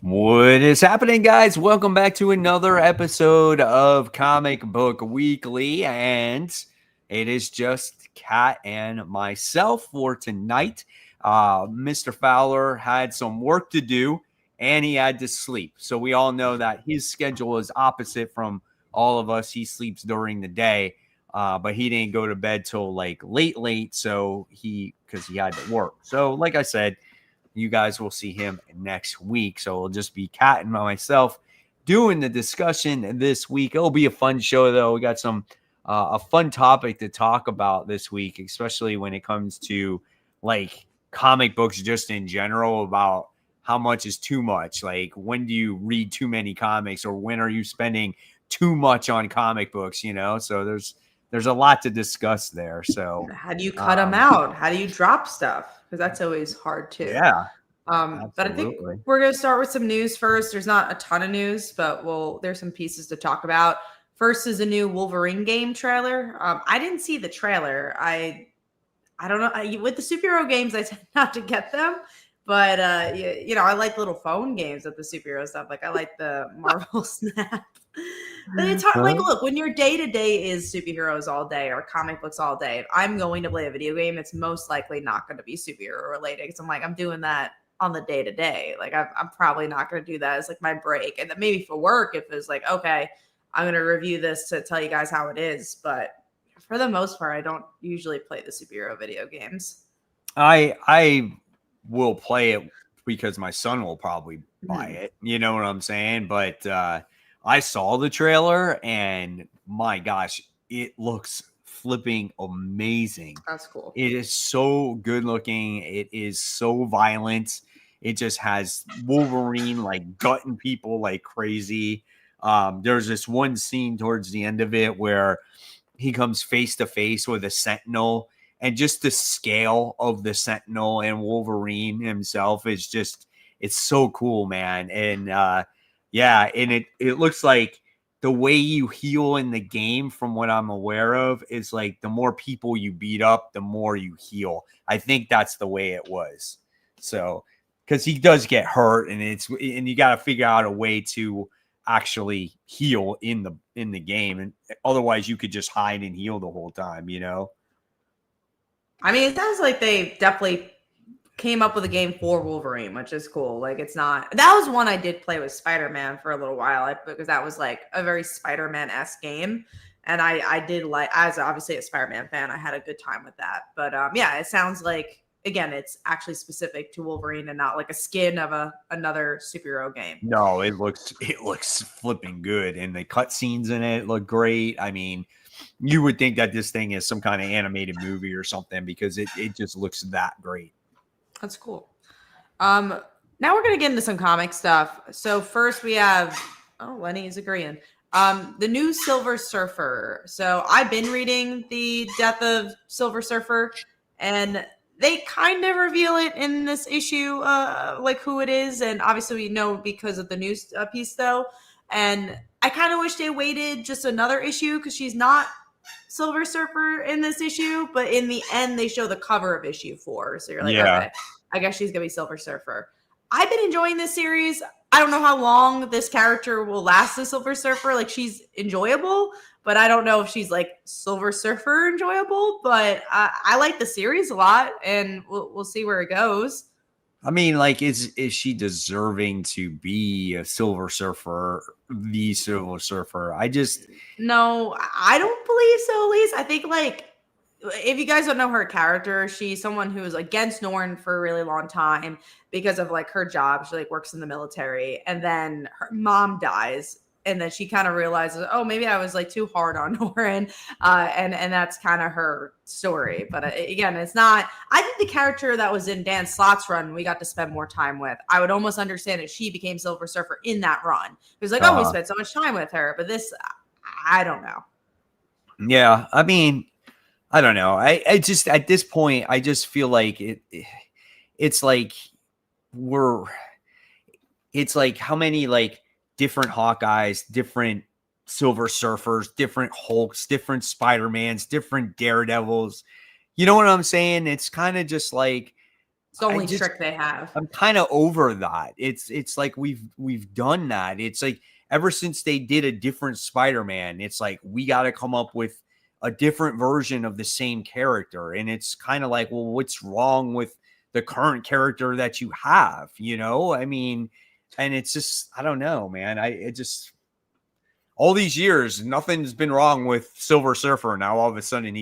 What is happening, guys? Welcome back to another episode of Comic Book Weekly, and it is just Kat and myself for tonight. Mr. Fowler had some work to do, and he had to sleep. So we all know that his schedule is opposite from all of us. He sleeps during the day, but he didn't go to bed till like late. So because he had to work. So like I said, you guys will see him next week. So it'll just be Kat and myself doing the discussion this week. It'll be a fun show, though. We got some a fun topic to talk about this week, especially when it comes to like comic books just in general, about how much is too much. Like, when do you read too many comics, or when are you spending too much on comic books? So there's a lot to discuss there. So how do you cut them out? How do you drop stuff? Because that's always hard too. Yeah. But I think we're going to start with some news first. There's not a ton of news, but there's some pieces to talk about. First is a new Wolverine game trailer. I didn't see the trailer. I don't know. With the superhero games, I tend not to get them. But, I like little phone games with the superhero stuff. Like, I like the Marvel Snap. But it's hard. Like, look, when your day-to-day is superheroes all day or comic books all day, if I'm going to play a video game, it's most likely not going to be superhero related. Because I'm doing that on the day-to-day. Like, I'm probably not going to do that as, like, my break. And then maybe for work, if it's like, okay, I'm going to review this to tell you guys how it is. But for the most part, I don't usually play the superhero video games. I will play it because my son will probably buy it. You know what I'm saying? But I saw the trailer and my gosh, it looks flipping amazing. That's cool. It is so good looking. It is so violent. It just has Wolverine like gutting people like crazy. There's this one scene towards the end of it where he comes face to face with a Sentinel, and just the scale of the Sentinel and Wolverine himself is just, it's so cool, man. And and it looks like the way you heal in the game, from what I'm aware of, is like the more people you beat up, the more you heal. I think that's the way it was. So, because he does get hurt, and you got to figure out a way to actually heal in the game, and otherwise you could just hide and heal the whole time, it sounds like they definitely came up with a game for Wolverine, which is cool. Like, it's not, that was one I did play with Spider-Man for a little while, because that was like a very Spider-Man-esque game. And I did like, as obviously a Spider-Man fan, I had a good time with that. But it sounds like, again, it's actually specific to Wolverine and not like a skin of another superhero game. No, it looks flipping good. And the cutscenes in it look great. I mean, you would think that this thing is some kind of animated movie or something, because it just looks that great. That's cool. Now we're going to get into some comic stuff. So first we have, Lenny is agreeing. The new Silver Surfer. So I've been reading the Death of Silver Surfer, and they kind of reveal it in this issue, like who it is. And obviously we know because of the news piece though. And I kind of wish they waited just another issue, because she's not Silver Surfer in this issue, but in the end they show the cover of issue 4. So you're like, okay, I guess she's gonna be Silver Surfer. I've been enjoying this series. I don't know how long this character will last as Silver Surfer. Like, she's enjoyable, but I don't know if she's like Silver Surfer enjoyable. But I like the series a lot, and we'll see where it goes. I mean, like, is she deserving to be a Silver Surfer, the Silver Surfer? No, I don't believe so, Elise. I think, like, if you guys don't know her character, she's someone who is against Norn for a really long time because of like her job. She like works in the military, and then her mom dies. And then she kind of realizes, oh, maybe I was like too hard on Norrin. And that's kind of her story. But again, it's not, I think the character that was in Dan Slott's run, we got to spend more time with, I would almost understand if she became Silver Surfer in that run. It was like, oh, we spent so much time with her. But this, I don't know. Yeah. I mean, I don't know. I just, at this point, I just feel like it's like it's like how many like different Hawkeyes, different Silver Surfers, different Hulks, different Spider-Mans, different Daredevils. You know what I'm saying? It's kind of just like It's the only trick they have. I'm kind of over that. It's like we've done that. It's like ever since they did a different Spider-Man, it's like we got to come up with a different version of the same character. And it's kind of like, well, what's wrong with the current character that you have? You know, I mean, and it's just, I don't know, man. It just, all these years, nothing's been wrong with Silver Surfer. Now all of a sudden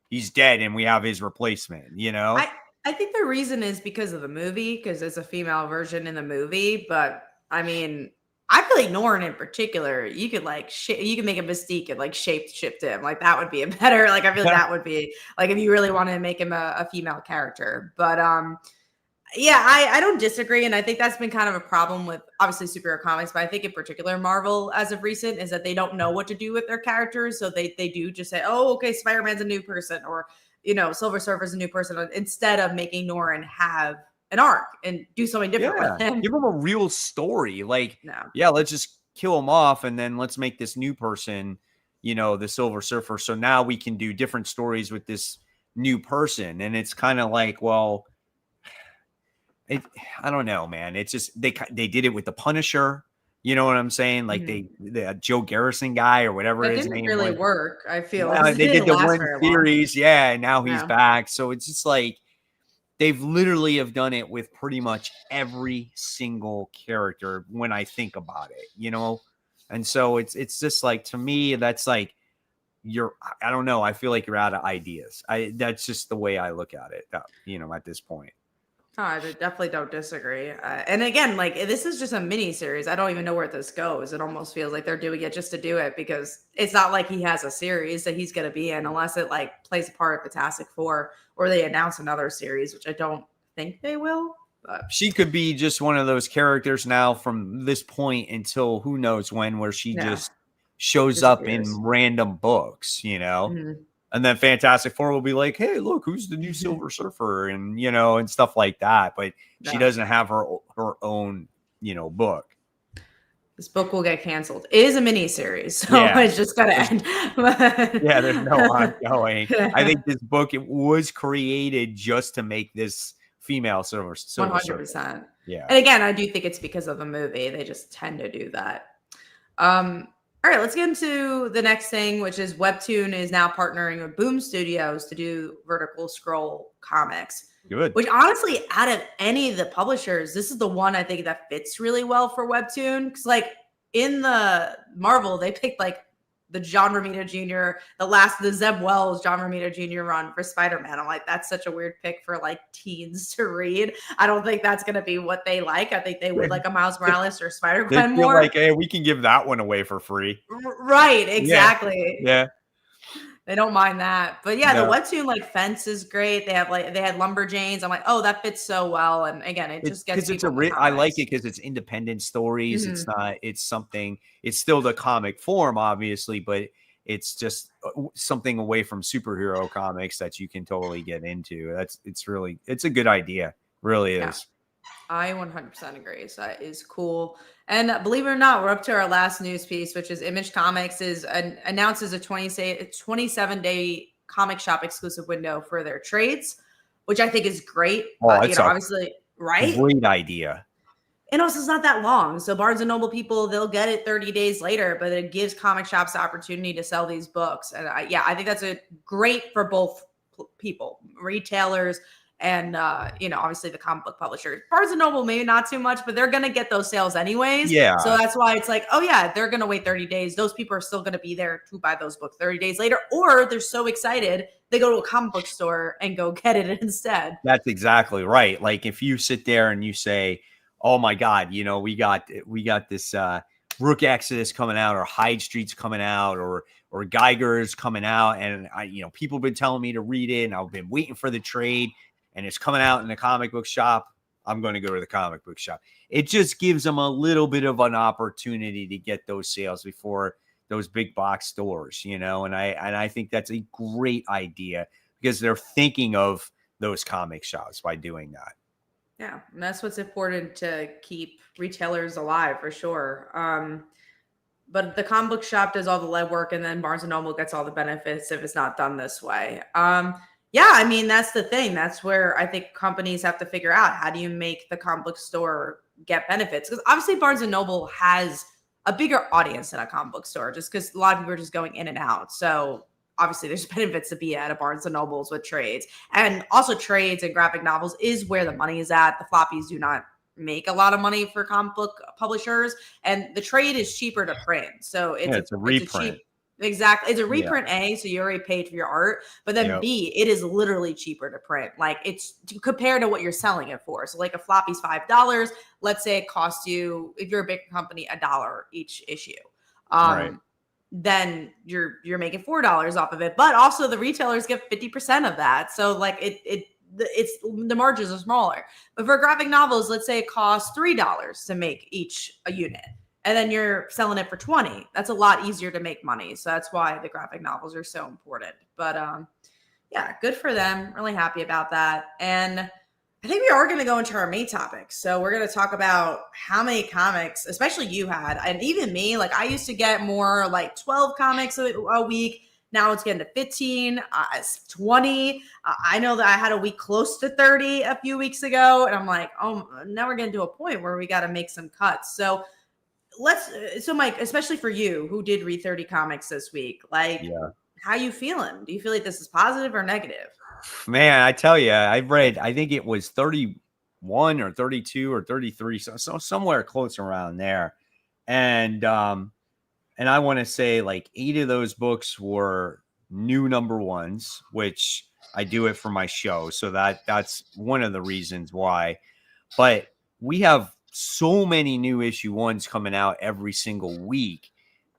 he's dead and we have his replacement, you know? I think the reason is because of the movie, because it's a female version in the movie. But I mean, I feel like Norrin in particular, you could like you could make a Mystique and like shift him. Like that would be a better, like I feel like that would be like if you really want to make him a female character. But yeah, I don't disagree. And I think that's been kind of a problem with obviously superhero comics, but I think in particular Marvel as of recent is that they don't know what to do with their characters. So they do just say, oh, okay, Spider-Man's a new person, or Silver Surfer's a new person, instead of making Norrin have an arc and do something different with him. Give him a real story. Like, no. Yeah, let's just kill him off and then let's make this new person, the Silver Surfer. So now we can do different stories with this new person. And it's kind of like, well, I don't know, man. It's just they did it with the Punisher. You know what I'm saying? Like the Joe Garrison guy or whatever his name didn't really was. work. I feel they did the one series, and now he's back. So it's just like they've literally have done it with pretty much every single character when I think about it, And so it's just like, to me, that's like I don't know. I feel like you're out of ideas. That's just the way I look at it, at this point. Oh, I definitely don't disagree. And again, like this is just a mini series. I don't even know where this goes. It almost feels like they're doing it just to do it, because it's not like he has a series that he's going to be in unless it like plays a part of Fantastic Four or they announce another series, which I don't think they will. But she could be just one of those characters now from this point until who knows when, where she just shows up in random books, Mm-hmm. And then Fantastic Four will be like, hey, look, who's the new Silver Surfer? And, and stuff like that. But she doesn't have her own, book. This book will get canceled. It is a mini series, so it's just got to end. Yeah, there's no ongoing. I think this book, it was created just to make this female Silver 100%. Yeah. And again, I do think it's because of the movie. They just tend to do that. All right, let's get into the next thing, which is Webtoon is now partnering with Boom Studios to do vertical scroll comics. Good. Which honestly, out of any of the publishers, this is the one I think that fits really well for Webtoon. Because like in the Marvel, they picked like the John Romita Jr., the Zeb Wells John Romita Jr. run for Spider-Man. I'm like, that's such a weird pick for like teens to read. I don't think that's going to be what they like. I think they would like a Miles Morales or Spider-Gwen more. Like, hey, we can give that one away for free. Right, exactly. Yeah. They don't mind that. But yeah, the Webtoon like fence is great. They had Lumberjanes. I'm like, oh, that fits so well. And again, it just gets people I like it because it's independent stories. Mm-hmm. It's still the comic form, obviously, but it's just something away from superhero comics that you can totally get into. It's a good idea. Really is. I 100% agree. So that is cool. And believe it or not, we're up to our last news piece, which is Image Comics announces a 27-day comic shop exclusive window for their trades, which I think is great. Obviously, right? Great idea. And also, it's not that long. So Barnes and Noble people, they'll get it 30 days later, but it gives comic shops the opportunity to sell these books. And I think that's great for both people, retailers, and obviously the comic book publishers. Barnes and Noble maybe not too much, but they're gonna get those sales anyways. Yeah. So that's why it's like, oh yeah, they're gonna wait 30 days. Those people are still gonna be there to buy those books 30 days later, or they're so excited they go to a comic book store and go get it instead. That's exactly right. Like if you sit there and you say, oh my God, we got this Rook Exodus coming out, or Hyde Street's coming out, or Geiger's coming out, and people have been telling me to read it, and I've been waiting for the trade. And it's coming out in the comic book shop, I'm going to go to the comic book shop. It just gives them a little bit of an opportunity to get those sales before those big box stores, and I think that's a great idea because they're thinking of those comic shops by doing that. Yeah, and that's what's important to keep retailers alive for sure. But the comic book shop does all the legwork, and then Barnes and Noble gets all the benefits if it's not done this way. Yeah, I mean, that's the thing. That's where I think companies have to figure out, how do you make the comic book store get benefits? Because obviously Barnes and Noble has a bigger audience than a comic book store, just because a lot of people are just going in and out. So obviously there's benefits to be at a Barnes and Nobles with trades. And also trades and graphic novels is where the money is at. The floppies do not make a lot of money for comic book publishers, and the trade is cheaper to print. So It's a reprint. Exactly. It's a Yeah. reprint A, so you already paid for your art. But then Yep. B, it is literally cheaper to print. Like, it's compared to what you're selling it for. So like a floppy's $5. Let's say it costs you, if you're a big company, $1 each issue. Right. Then you're making $4 off of it. But also the retailers get 50% of that. So like it's the margins are smaller. But for graphic novels, let's say it costs $3 to make each a unit, and then you're selling it for 20. That's a lot easier to make money. So that's why the graphic novels are so important. But yeah, good for them. Really happy about that. And I think we are going to go into our main topic. So we're going to talk about how many comics, especially you had, and even me. Like, I used to get more like 12 comics a week. Now it's getting to 15, 20. I know that I had a week close to 30 a few weeks ago. And I'm like, oh, now we're getting to a point where we got to make some cuts. So Mike, especially for you who did read 30 comics this week, like, how you feeling? Do you feel like this is positive or negative? Man, I tell you, I read, I think it was 31 or 32 or 33, so somewhere close around there. And I want to say like 8 of those books were new number ones, which I do it for my show. So that's one of the reasons why. But we have so many new issue ones coming out every single week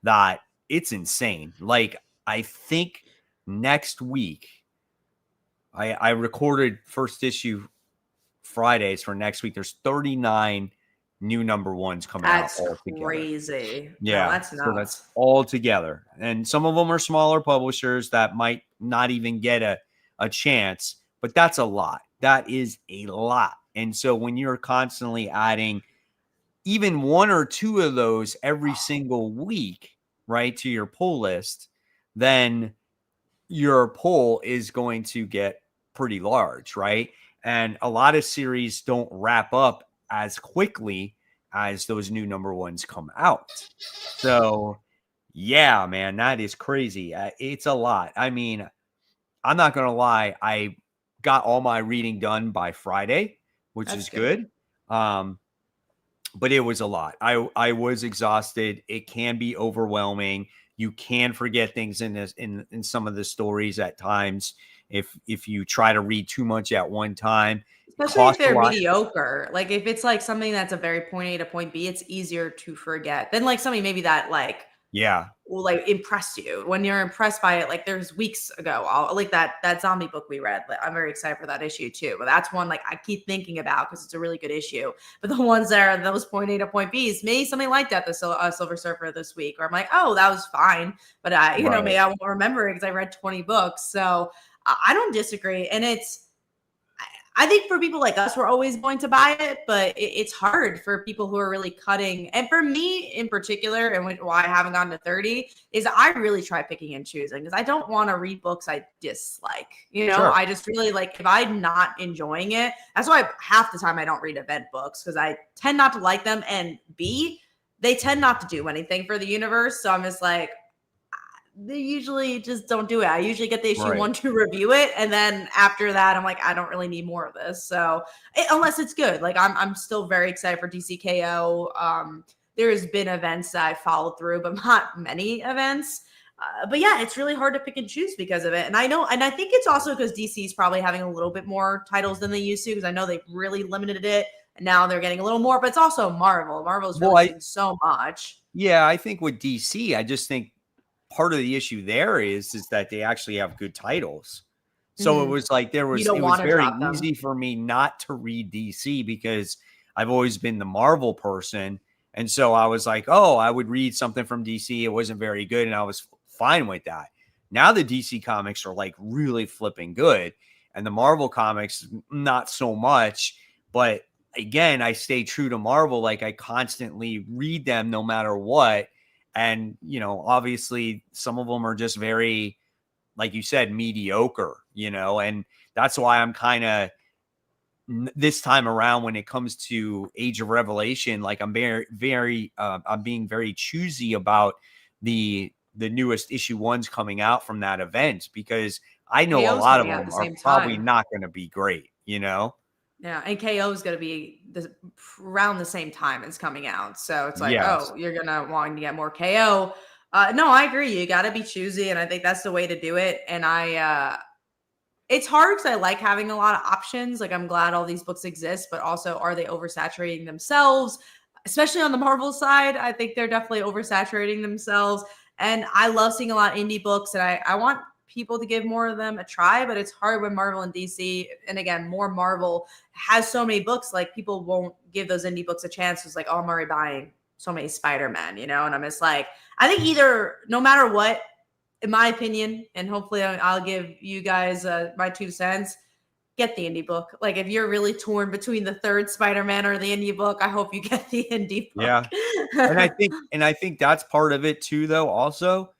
that it's insane. Like, I think next week, I recorded first issue Fridays for next week. There's 39 new number ones coming out all together. Crazy. Yeah, no, that's nuts. So that's all together. And some of them are smaller publishers that might not even get a chance, but that's a lot. That is a lot. And so when you're constantly adding even 1 or 2 of those every single week, right, to your pull list, then your pull is going to get pretty large, right? And a lot of series don't wrap up as quickly as those new number ones come out. So, yeah, man, that is crazy. It's a lot. I mean, I'm not going to lie. I got all my reading done by Friday, which is good. But it was a lot. I was exhausted. It can be overwhelming. You can forget things in some of the stories at times if you try to read too much at one time. Especially if they're mediocre. Like, if it's like something that's a very point A to point B, it's easier to forget than like something maybe that will like impress you. When you're impressed by it, like there's weeks ago, like that zombie book we read. Like, I'm very excited for that issue too. But that's one like I keep thinking about because it's a really good issue. But the ones that are those point A to point Bs, maybe something like that, the Silver Surfer this week, where I'm like, oh, that was fine. But you know, maybe I won't remember it because I read 20 books. So I don't disagree. And I think for people like us, we're always going to buy it, but it's hard for people who are really cutting. And for me in particular, and why I haven't gotten to 30, is I really try picking and choosing because I don't want to read books I dislike. You know, I just really like, if I'm not enjoying it, that's why half the time I don't read event books, because I tend not to like them. And B, they tend not to do anything for the universe. So I'm just like, they usually just don't do it. I usually get the issue 1 to review it, and then after that, I'm like, I don't really need more of this. So unless it's good, like I'm still very excited for DCKO. There's been events that I followed through, but not many events. But yeah, it's really hard to pick and choose because of it. And I know, and I think it's also because DC is probably having a little bit more titles than they used to, because I know they've really limited it, and now they're getting a little more. But it's also Marvel. Marvel's releasing so much. Yeah, I think with DC, I just think part of the issue there is that they actually have good titles. So it was like it was very easy for me not to read DC because I've always been the Marvel person. And so I was like, oh, I would read something from DC. It wasn't very good, and I was fine with that. Now the DC comics are like really flipping good, and the Marvel comics, not so much. But again, I stay true to Marvel. Like, I constantly read them no matter what. And, you know, obviously some of them are just very, like you said, mediocre, and that's why I'm kind of this time around when it comes to Age of Revelation, like I'm I'm being very choosy about the newest issue ones coming out from that event, because I know a KO's lot of coming out at them the are same probably time. not going to be great, Yeah, and KO is going to be around the same time it's coming out. So it's like, Yes. oh, you're going to want to get more KO. No, I agree. You got to be choosy, and I think that's the way to do it. And it's hard because I like having a lot of options. Like, I'm glad all these books exist, but also, are they oversaturating themselves? Especially on the Marvel side, I think they're definitely oversaturating themselves. And I love seeing a lot of indie books, and I want people to give more of them a try, but it's hard when Marvel and DC, and again, more Marvel has so many books, like people won't give those indie books a chance. It's like, oh, I'm already buying so many Spider-Man, and I'm just like, I think either, no matter what, in my opinion, and hopefully I'll give you guys my 2 cents, get the indie book. Like, if you're really torn between the third Spider-Man or the indie book, I hope you get the indie book. Yeah. And I think that's part of it too, though. Also,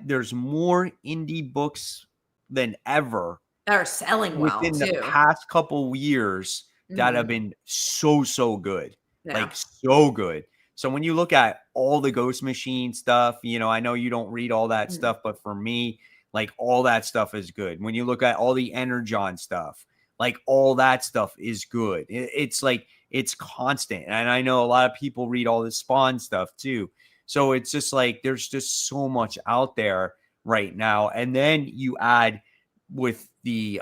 there's more indie books than ever that are selling well within the too. past couple years that have been so good, like so good. So when you look at all the Ghost Machine stuff, I know you don't read all that stuff, but for me, like, all that stuff is good. When you look at all the Energon stuff, like, all that stuff is good. It's like, it's constant. And I know a lot of people read all the Spawn stuff too. So it's just like, there's just so much out there right now. And then you add with the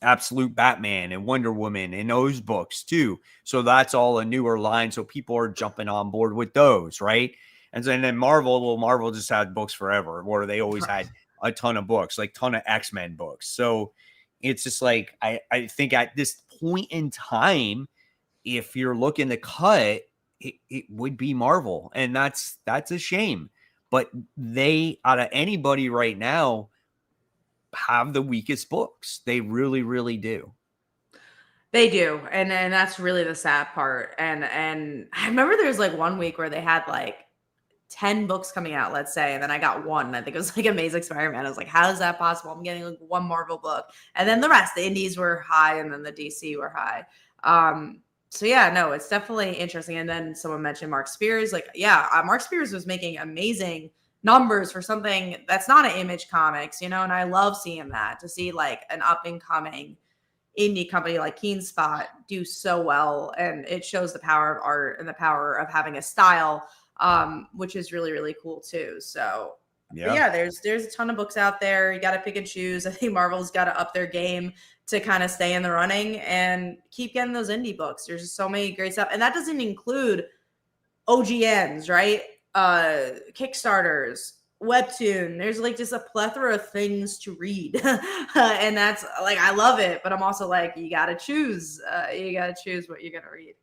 Absolute Batman and Wonder Woman and those books too. So that's all a newer line. So people are jumping on board with those, right? And then Marvel just had books forever, where they always had a ton of books, like ton of X-Men books. So it's just like, I think at this point in time, if you're looking to cut, it would be Marvel. And that's a shame. But they, out of anybody right now, have the weakest books. They really, really do. They do, and that's really the sad part. And I remember there was like one week where they had like 10 books coming out, let's say, and then I got one. I think it was like Amazing Spider-Man. I was like, how is that possible? I'm getting like one Marvel book, and then the rest, the indies were high, and then the DC were high. So yeah, no, it's definitely interesting. And then someone mentioned Mark Spears. Like, yeah, Mark Spears was making amazing numbers for something that's not an Image Comics, and I love seeing that, to see like an up and coming indie company like Keen Spot do so well, and it shows the power of art and the power of having a style, which is really, really cool too. So yeah, there's a ton of books out there. You got to pick and choose. I think Marvel's got to up their game to kind of stay in the running and keep getting those indie books. There's just so many great stuff, and that doesn't include OGNs, right? Kickstarters, Webtoon. There's like just a plethora of things to read. And that's like, I love it, but I'm also like, you gotta choose. You gotta choose what you're gonna read.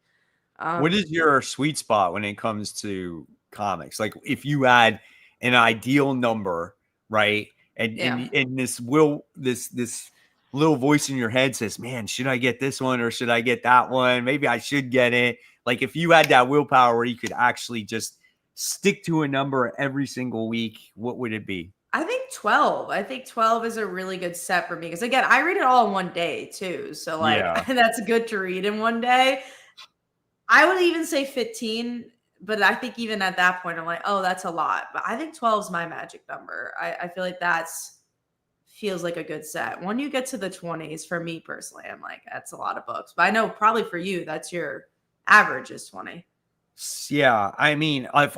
What is your sweet spot when it comes to comics? Like, if you had an ideal number, right? And this little voice in your head says, man, should I get this one or should I get that one? Maybe I should get it. Like, if you had that willpower where you could actually just stick to a number every single week, what would it be? I think 12. I think 12 is a really good set for me, because again, I read it all in one day too. So like, that's good to read in one day. I would even say 15, but I think even at that point, I'm like, oh, that's a lot. But I think 12 is my magic number. I feel like feels like a good set. When you get to the 20s, for me personally, I'm like, that's a lot of books. But I know probably for you, that's your average is 20. Yeah, I mean, if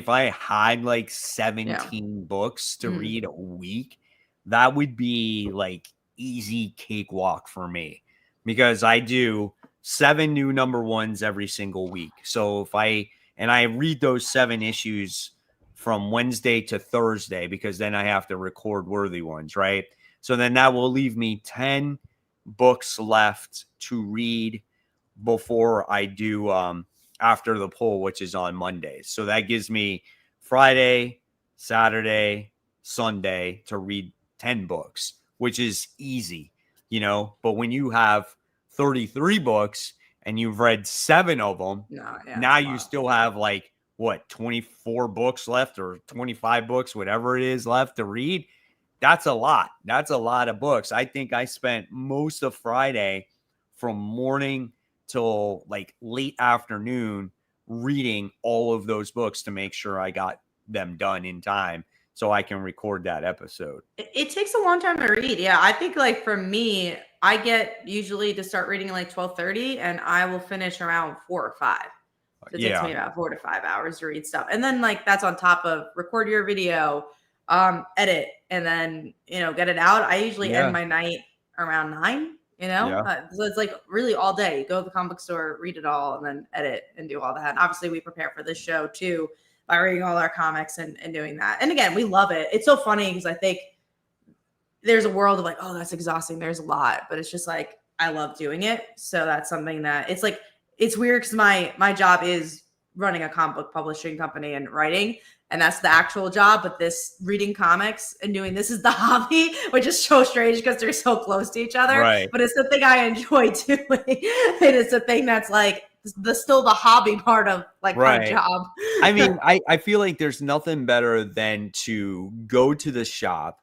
I had like 17 books to read a week, that would be like easy cakewalk for me, because I do 7 new number ones every single week. So I read those 7 issues from Wednesday to Thursday, because then I have to record worthy ones, right? So then that will leave me 10 books left to read before I do after the poll, which is on Mondays. So that gives me Friday, Saturday, Sunday to read 10 books, which is easy, But when you have 33 books and you've read 7 of them, now you still have like, what, 24 books left or 25 books, whatever it is left to read. that's a lot. That's a lot of books. I think I spent most of Friday from morning till like late afternoon reading all of those books to make sure I got them done in time so I can record that episode. It takes a long time to read. Yeah, I think like for me, I get usually to start reading like 12:30 and I will finish around 4 or 5. So it takes me about 4 to 5 hours to read stuff. And then like that's on top of record your video, edit, and then, get it out. I usually end my night around 9, so it's like really all day. Go to the comic book store, read it all, and then edit and do all that. And obviously we prepare for this show too by reading all our comics and doing that. And again, we love it. It's so funny because I think there's a world of like, oh, that's exhausting. There's a lot, but it's just like, I love doing it. So that's something that it's like, it's weird because my job is running a comic book publishing company and writing, and that's the actual job. But this reading comics and doing this is the hobby, which is so strange because they're so close to each other. Right. But it's the thing I enjoy doing. It is the thing that's like still the hobby part of like my job. I mean, I feel like there's nothing better than to go to the shop,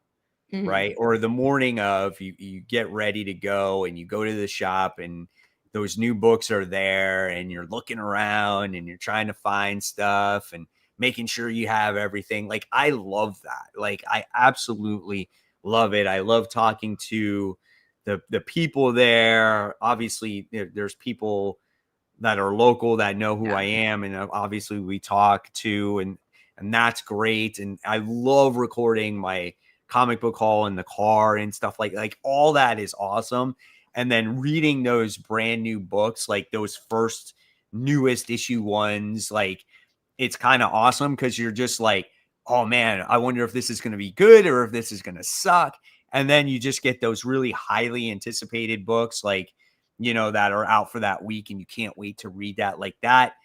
right? Or the morning of you get ready to go and you go to the shop and those new books are there and you're looking around and you're trying to find stuff and making sure you have everything. Like, I love that. Like, I absolutely love it. I love talking to the people there. Obviously, there's people that are local that know who I am. And obviously we talk to, and that's great. And I love recording my comic book haul in the car and stuff like all that is awesome. And then reading those brand new books, like those first newest issue ones, like it's kind of awesome because you're just like, oh man, I wonder if this is going to be good or if this is going to suck. And then you just get those really highly anticipated books, like, that are out for that week and you can't wait to read that. Like that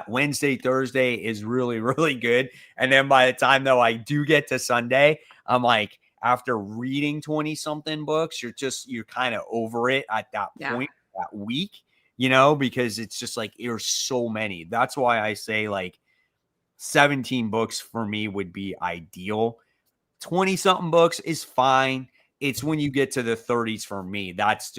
Wednesday, Thursday is really, really good. And then by the time though I do get to Sunday, I'm like, after reading 20 something books, you're kind of over it at that point, that week, because it's just like, there's so many. That's why I say like 17 books for me would be ideal. 20 something books is fine. It's when you get to the 30s for me, it's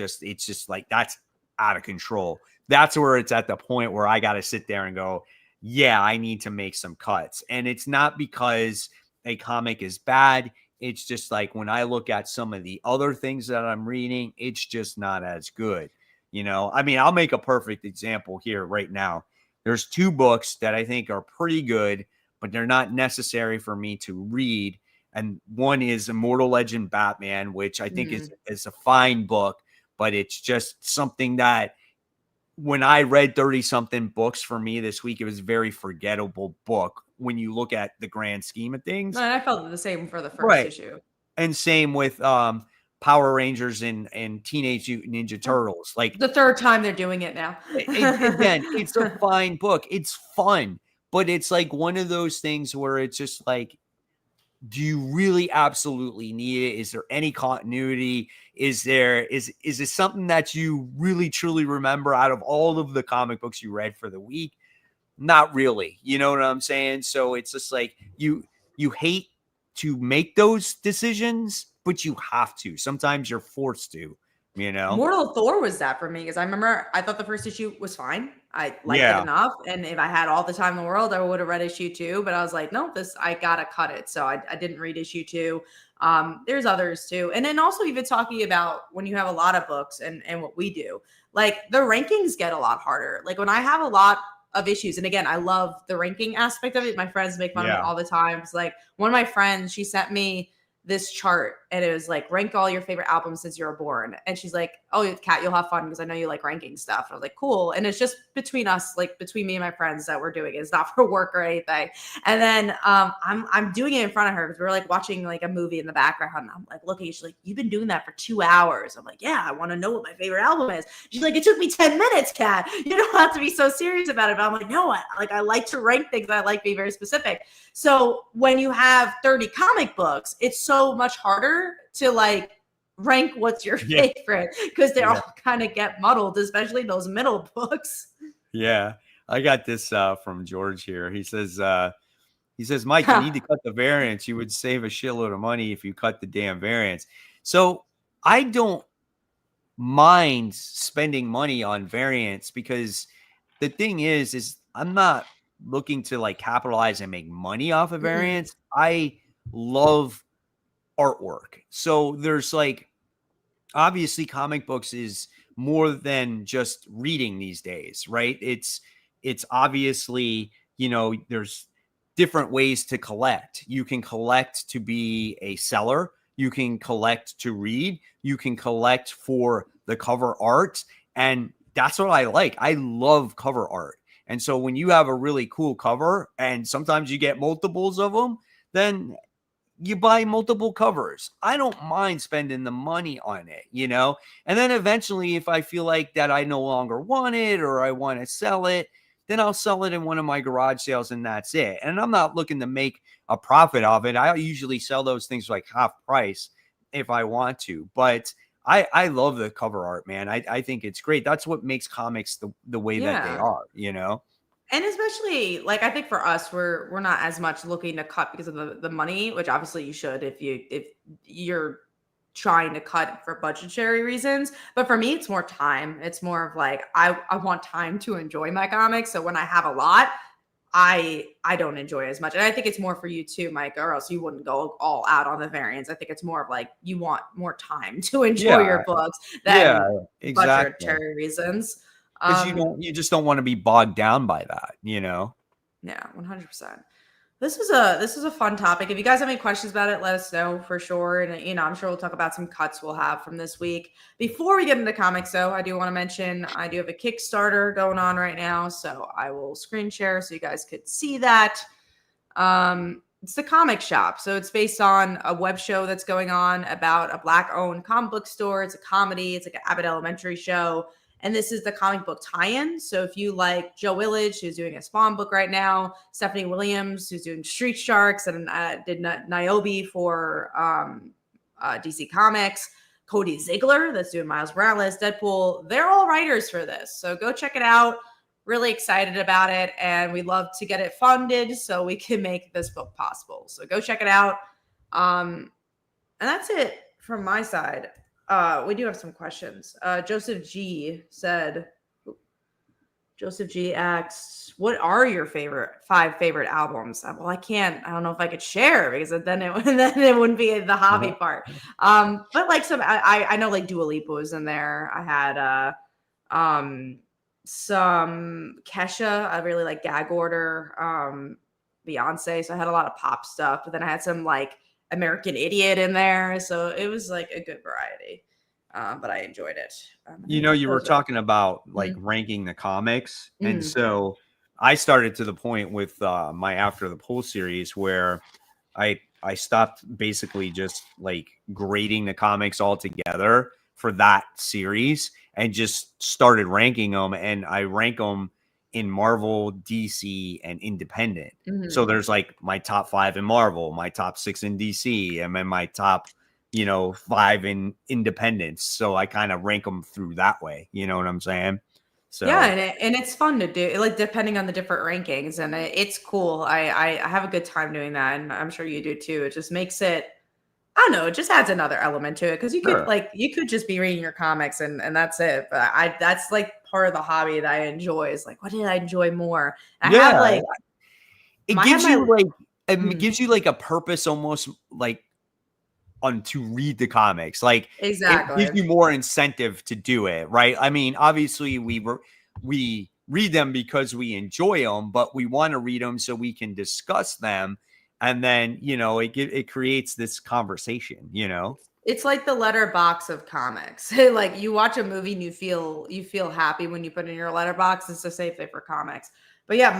just like, that's out of control. That's where it's at the point where I got to sit there and go, yeah, I need to make some cuts. And it's not because a comic is bad. It's just like when I look at some of the other things that I'm reading, it's just not as good. I mean, I'll make a perfect example here right now. There's 2 books that I think are pretty good, but they're not necessary for me to read. And one is Immortal Batman, which I think is a fine book, but it's just something that when I read 30 something books for me this week, it was a very forgettable book when you look at the grand scheme of things. No, I felt the same for the first issue. And same with Power Rangers and Teenage Mutant Ninja Turtles. Like the 3rd time they're doing it now. Again, it's a fine book. It's fun, but it's like one of those things where it's just like, do you really absolutely need it? Is there any continuity? Is it something that you really truly remember out of all of the comic books you read for the week? Not really. You know what I'm saying? So it's just like you hate to make those decisions, but you have to. Sometimes you're forced to, Mortal Thor was that for me because I remember I thought the first issue was fine. I liked it enough. And if I had all the time in the world, I would have read issue 2. But I was like, no, I got to cut it. So I didn't read issue 2. There's others too. And then also even talking about when you have a lot of books and what we do, like the rankings get a lot harder. Like when I have a lot of issues, and again, I love the ranking aspect of it. My friends make fun of it all the time. It's like one of my friends, she sent me this chart and it was like, rank all your favorite albums since you were born. And she's like, oh, Kat, you'll have fun because I know you like ranking stuff. And I was like, cool. And it's just between us, like between me and my friends that we're doing it. It's not for work or anything. And then I'm doing it in front of her because we're like watching like a movie in the background. And I'm like, looking, she's like, you've been doing that for 2 hours. I'm like, yeah, I want to know what my favorite album is. She's like, it took me 10 minutes, Kat. You don't have to be so serious about it. But I'm like, no, I like to rank things. I like being very specific. So when you have 30 comic books, it's so much harder to like rank what's your favorite because they all kind of get muddled, especially those middle books. Yeah. I got this from George here. He says, He says, Mike, you need to cut the variants. You would save a shitload of money if you cut the damn variants. So I don't mind spending money on variants because the thing is I'm not looking to like capitalize and make money off of variants. I love artwork. So there's like, obviously comic books is more than just reading these days, right? It's obviously, there's different ways to collect. You can collect to be a seller, you can collect to read, you can collect for the cover art, and that's what I like. I love cover art. And so when you have a really cool cover and sometimes you get multiples of them, then you buy multiple covers. I don't mind spending the money on it, And then eventually, if I feel like that I no longer want it or I want to sell it, then I'll sell it in one of my garage sales and that's it. And I'm not looking to make a profit of it. I usually sell those things like half price if I want to. But I love the cover art, man. I think it's great. That's what makes comics the way that they are, And especially, like, I think for us, we're not as much looking to cut because of the money, which obviously you should if you're trying to cut for budgetary reasons. But for me, it's more time. It's more of like I want time to enjoy my comics. So when I have a lot, I don't enjoy as much. And I think it's more for you too, Mike, or else you wouldn't go all out on the variants. I think it's more of like you want more time to enjoy your books than budgetary reasons. Because you just don't want to be bogged down by that, Yeah, 100%. This is a fun topic. If you guys have any questions about it, let us know for sure. And I'm sure we'll talk about some cuts we'll have from this week. Before we get into comics, though, I do want to mention I do have a Kickstarter going on right now, so I will screen share so you guys could see that. It's the comic shop, so it's based on a web show that's going on about a Black-owned comic book store. It's a comedy. It's like an Abbott Elementary show. And this is the comic book tie-in. So if you like Joe Willage, who's doing a Spawn book right now, Stephanie Williams, who's doing Street Sharks, and did Niobe for DC Comics, Cody Ziegler, that's doing Miles Morales, Deadpool, they're all writers for this. So go check it out. Really excited about it. And we'd love to get it funded so we can make this book possible. So go check it out. And that's it from my side. We do have some questions. Joseph G asks, what are your 5 favorite albums? Well, I don't know if I could share because then it wouldn't be the hobby part. But like I know like Dua Lipa was in there. I had some Kesha. I really like Gag Order, Beyonce. So I had a lot of pop stuff, but then I had some like American Idiot in there, so it was like a good variety, but I enjoyed it. You were talking about like ranking the comics, and so I started to the point with my After the Pool series where I stopped basically just like grading the comics all together for that series and just started ranking them, and I rank them in Marvel, DC, and independent. So there's like my top 5 in Marvel, my top 6 in DC, and then my top, 5 in independents. So I kind of rank them through that way. You know what I'm saying? So yeah, and it's fun to do, like depending on the different rankings, and it's cool. I have a good time doing that, and I'm sure you do too. It just makes it, I don't know, it just adds another element to it because you could just be reading your comics and that's it. But that's like part of the hobby that I enjoy is like, what did I enjoy more? I have like it gives you like a purpose almost like to read the comics. Like exactly, it gives you more incentive to do it, right? I mean, obviously we read them because we enjoy them, but we want to read them so we can discuss them. And then, it creates this conversation, It's like the letterbox of comics. Like you watch a movie and you feel happy when you put it in your letterbox. It's the same thing for comics. But yeah,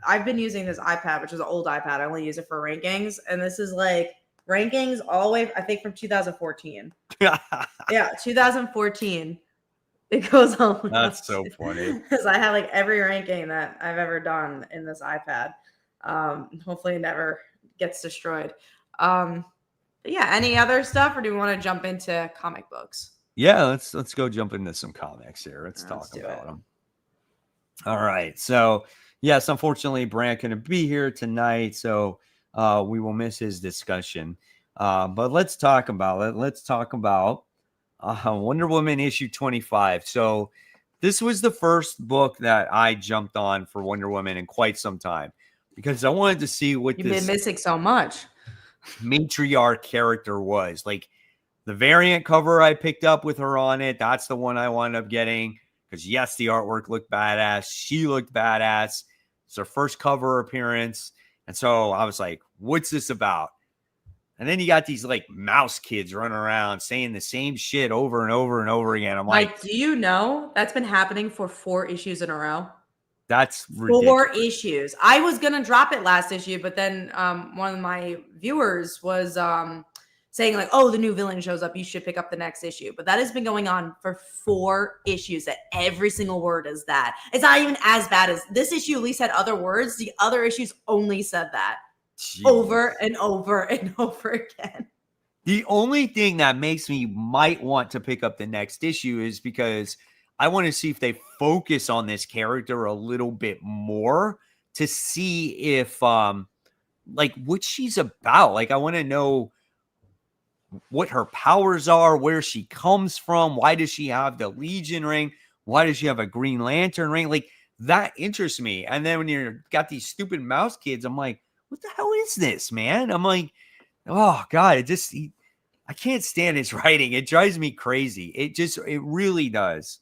I've been using this iPad, which is an old iPad. I only use it for rankings. And this is like rankings all the way, I think from 2014. Yeah, 2014. It goes on. That's so funny. Because I have like every ranking that I've ever done in this iPad. Hopefully it never gets destroyed. Yeah, any other stuff, or do we want to jump into comic books? Yeah, let's go jump into some comics here. Let's talk about them. All right. So Yes, unfortunately, Brant couldn't be here tonight, so we will miss his discussion. But let's talk about it. Let's talk about Wonder Woman issue 25. So this was the first book that I jumped on for Wonder Woman in quite some time because I wanted to see what You've been this missing so much. matriarch character was. Like the variant cover I picked up with her on it, that's the one I wound up getting because, yes, the artwork looked badass. She looked badass. It's her first cover appearance. And so I was like, what's this about? And then you got these like mouse kids running around saying the same shit over and over and over again. I'm like, Do you know that's been happening for 4 issues in a row? that's ridiculous. 4 issues. I was gonna drop it last issue, but then one of my viewers was saying like, "Oh, the new villain shows up. You should pick up the next issue." But that has been going on for 4 issues. That every single word is that. It's not even as bad as this issue. At least had other words. The other issues only said that. Jeez. Over and over and over again. The only thing that makes me might want to pick up the next issue is because I want to see if they focus on this character a little bit more to see if like what she's about. Like I want to know what her powers are, where she comes from, why does she have the Legion ring? Why does she have a Green Lantern ring? Like that interests me. And then when you're got these stupid mouse kids, I'm like, what the hell is this, man? I'm like, oh God, I can't stand his writing. It drives me crazy. It really does.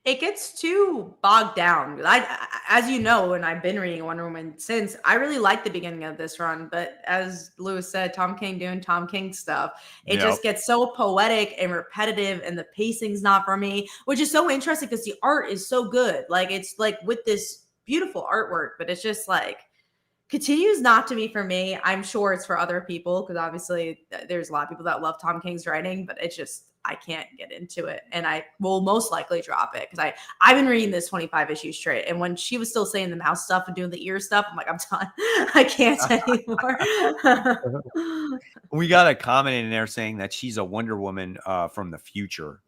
It gets too bogged down. As you know, and I've been reading Wonder Woman since, I really liked the beginning of this run. But as Lewis said, Tom King doing Tom King stuff. It just gets so poetic and repetitive, and the pacing's not for me, which is so interesting because the art is so good. Like it's like with this beautiful artwork, but it's just like continues not to be for me. I'm sure it's for other people because obviously there's a lot of people that love Tom King's writing, but it's just I can't get into it, and I will most likely drop it because I've been reading this 25 issues straight, and when she was still saying the mouse stuff and doing the ear stuff, I'm like, I'm done. I can't anymore. We got a comment in there saying that she's a Wonder Woman from the future.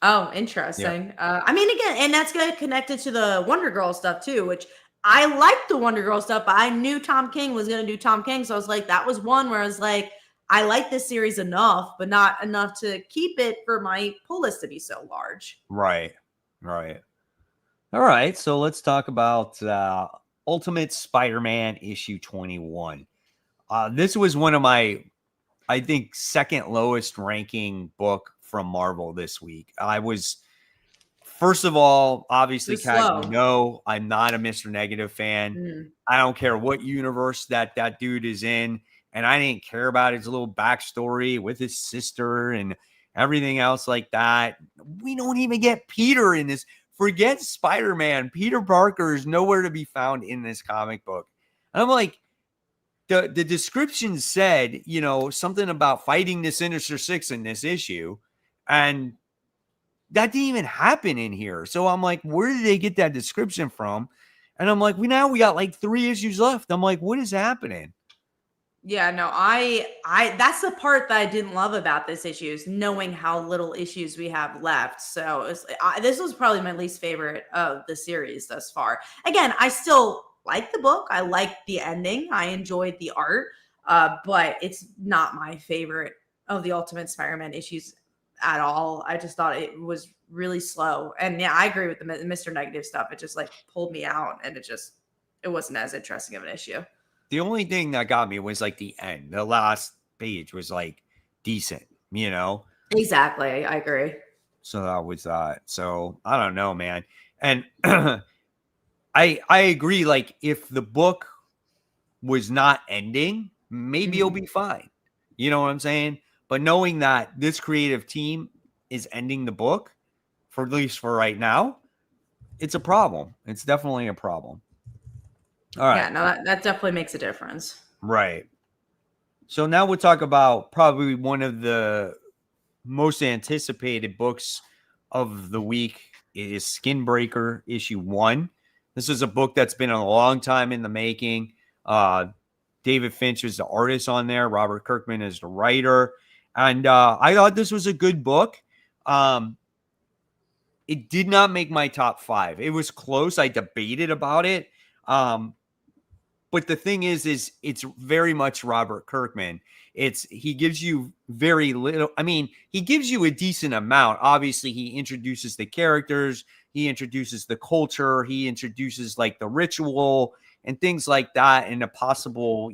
Oh, interesting. Yeah. I mean, again, and that's connected to the Wonder Girl stuff too, which I liked the Wonder Girl stuff, but I knew Tom King was going to do Tom King. So I was like, that was one where I was like, I like this series enough, but not enough to keep it for my pull list to be so large. Right. All right. So let's talk about Ultimate Spider-Man issue 21. This was one of my, I think, second lowest ranking book from Marvel this week. I was... First of all, obviously, Kat, you know, I'm not a Mr. Negative fan. I don't care what universe that dude is in. And I didn't care about his little backstory with his sister and everything else like that. We don't even get Peter in this. Forget Spider-Man. Peter Parker is nowhere to be found in this comic book. And I'm like, the description said, you know, something about fighting the Sinister Six in this issue. And that didn't even happen in here. So I'm like, where did they get that description from? And I'm like, we got like 3 issues left. I'm like, what is happening? Yeah, no, I that's the part that I didn't love about this issue is knowing how little issues we have left. So this was probably my least favorite of the series thus far. Again, I still like the book. I like the ending. I enjoyed the art, but it's not my favorite of the Ultimate Spider-Man issues at all. I just thought it was really slow. And yeah, I agree with the Mr. Negative stuff. It just like pulled me out, and it wasn't as interesting of an issue. The only thing that got me was like the end. The last page was like decent, you know? Exactly. I agree. So that was that. So I don't know, man. And I agree. Like if the book was not ending, maybe it'll be fine. You know what I'm saying? But knowing that this creative team is ending the book, for at least for right now, it's a problem. It's definitely a problem. All right. Yeah, no, that definitely makes a difference. Right. So now we'll talk about probably one of the most anticipated books of the week is Skinbreaker issue 1. This is a book that's been a long time in the making. David Finch is the artist on there. Robert Kirkman is the writer. And I thought this was a good book. It did not make my top 5. It was close. I debated about it. But the thing is it's very much Robert Kirkman. He gives you very little. I mean, he gives you a decent amount. Obviously, he introduces the characters, he introduces the culture, he introduces like the ritual and things like that, and a possible,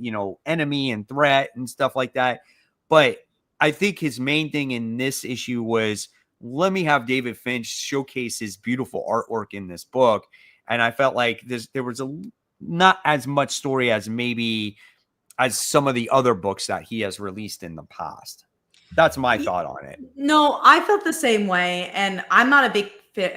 enemy and threat and stuff like that. But I think his main thing in this issue was, let me have David Finch showcase his beautiful artwork in this book. And I felt like there was not as much story as maybe as some of the other books that he has released in the past. That's my thought on it. No, I felt the same way, and I'm not a big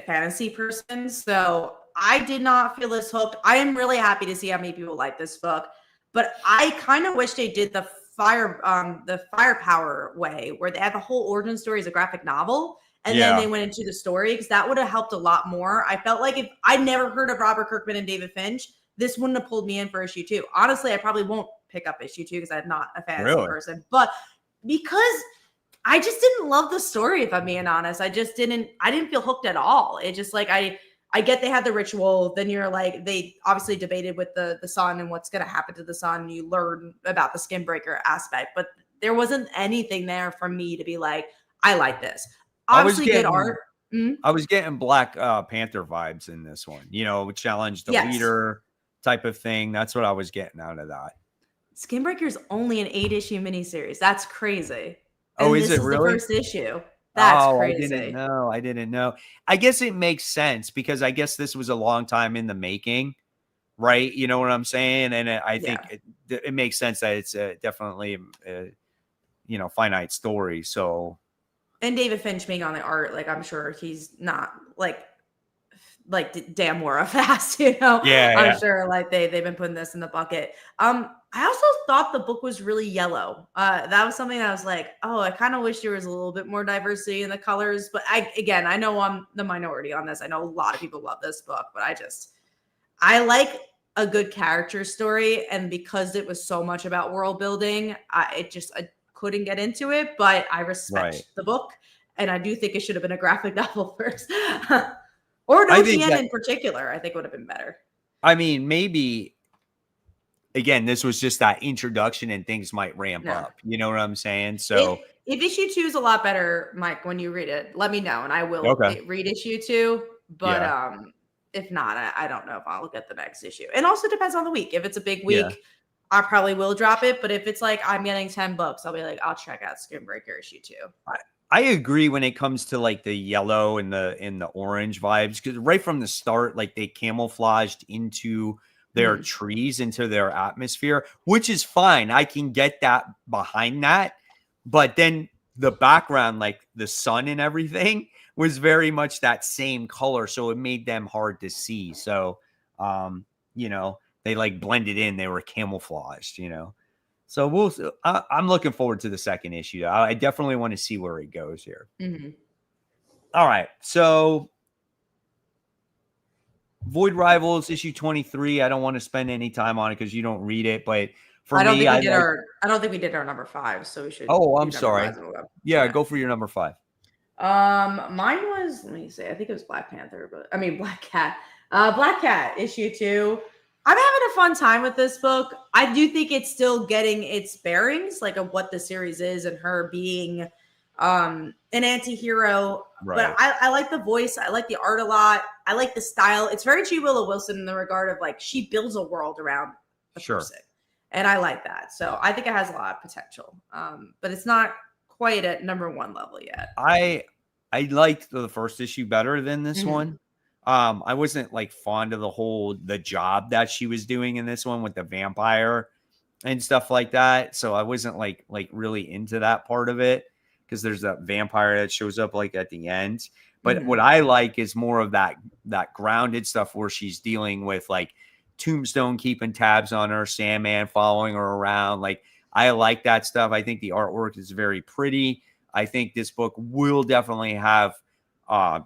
fantasy person, so I did not feel as hooked. I am really happy to see how many people like this book, but I kind of wish they did the firepower way, where they had the whole origin story as a graphic novel, and then they went into the story, because that would have helped a lot more. I felt like if I'd never heard of Robert Kirkman and David Finch, this wouldn't have pulled me in for issue 2. Honestly, I probably won't pick up issue 2 because I'm not a fantasy person, but because I just didn't love the story, if I'm being honest. I didn't feel hooked at all. It just like, I get they had the ritual. Then you're like, they obviously debated with the sun and what's going to happen to the sun. You learn about the skin breaker aspect, but there wasn't anything there for me to be like, I like this. Obviously good art. I was getting Black Panther vibes in this one, challenge the leader type of thing. That's what I was getting out of that. Skinbreaker's only an 8-issue miniseries. That's crazy. And is it really? The first issue. That's crazy. I didn't know. I guess it makes sense, because I guess this was a long time in the making, right? You know what I'm saying? And I think it makes sense that it's definitely finite story. So, and David Finch being on the art, like, I'm sure he's not like damn Wara fast, I'm sure like they've been putting this in the bucket. I also thought the book was really yellow. That was something that I was like, oh, I kind of wish there was a little bit more diversity in the colors. But I know I'm the minority on this. I know a lot of people love this book, but I like a good character story. And because it was so much about world building, I couldn't get into it, but I respect the book. And I do think it should have been a graphic novel first. Or no TN in particular, I think would have been better. I mean, maybe, again, this was just that introduction and things might ramp up. You know what I'm saying? So if issue 2 is a lot better, Mike, when you read it, let me know and I will read issue 2. But if not, I don't know if I'll get the next issue. And also depends on the week. If it's a big week, I probably will drop it. But if it's like I'm getting 10 books, I'll be like, I'll check out Skinbreaker issue 2. I agree when it comes to like the yellow and the orange vibes, because right from the start, like they camouflaged into their trees, into their atmosphere, which is fine. I can get that behind that. But then the background, like the sun and everything, was very much that same color. So it made them hard to see. So, they like blended in. They were camouflaged, So I'm looking forward to the second issue. I definitely want to see where it goes here. Mm-hmm. All right. So Void Rivals issue 23. I don't want to spend any time on it because you don't read it, but for me, I don't think we did our number 5, so we should. Oh, I'm sorry. Yeah, go for your number 5. Mine was, let me see. I think it was Black Panther, Black Cat. Black Cat issue 2. I'm having a fun time with this book. I do think it's still getting its bearings, like of what the series is and her being an anti-hero. Right. But I like the voice. I like the art a lot. I like the style. It's very G. Willow Wilson in the regard of like she builds a world around the person. And I like that. So I think it has a lot of potential. But it's not quite at number 1 level yet. I liked the first issue better than this one. I wasn't like fond of the job that she was doing in this one with the vampire and stuff like that. So I wasn't like really into that part of it, because there's that vampire that shows up like at the end. But what I like is more of that grounded stuff where she's dealing with like Tombstone keeping tabs on her, Sandman following her around. Like, I like that stuff. I think the artwork is very pretty. I think this book will definitely have, I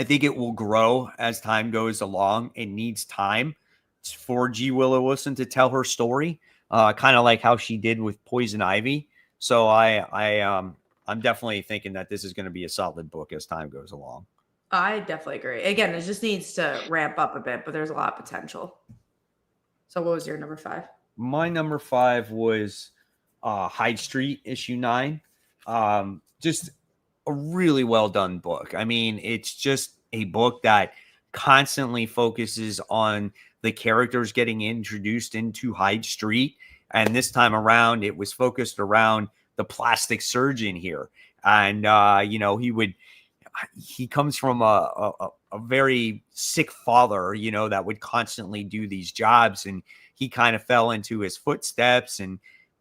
think it will grow as time goes along. It needs time for G. Willow Wilson to tell her story, kind of like how she did with Poison Ivy. So I'm definitely thinking that this is going to be a solid book as time goes along. I definitely agree. Again, it just needs to ramp up a bit, but there's a lot of potential. So what was your number 5? My number 5 was Hyde Street issue 9. Just a really well done book. I mean, it's just a book that constantly focuses on the characters getting introduced into Hyde Street. And this time around, it was focused around the plastic surgeon here. And, he comes from a very sick father, that would constantly do these jobs. And he kind of fell into his footsteps, and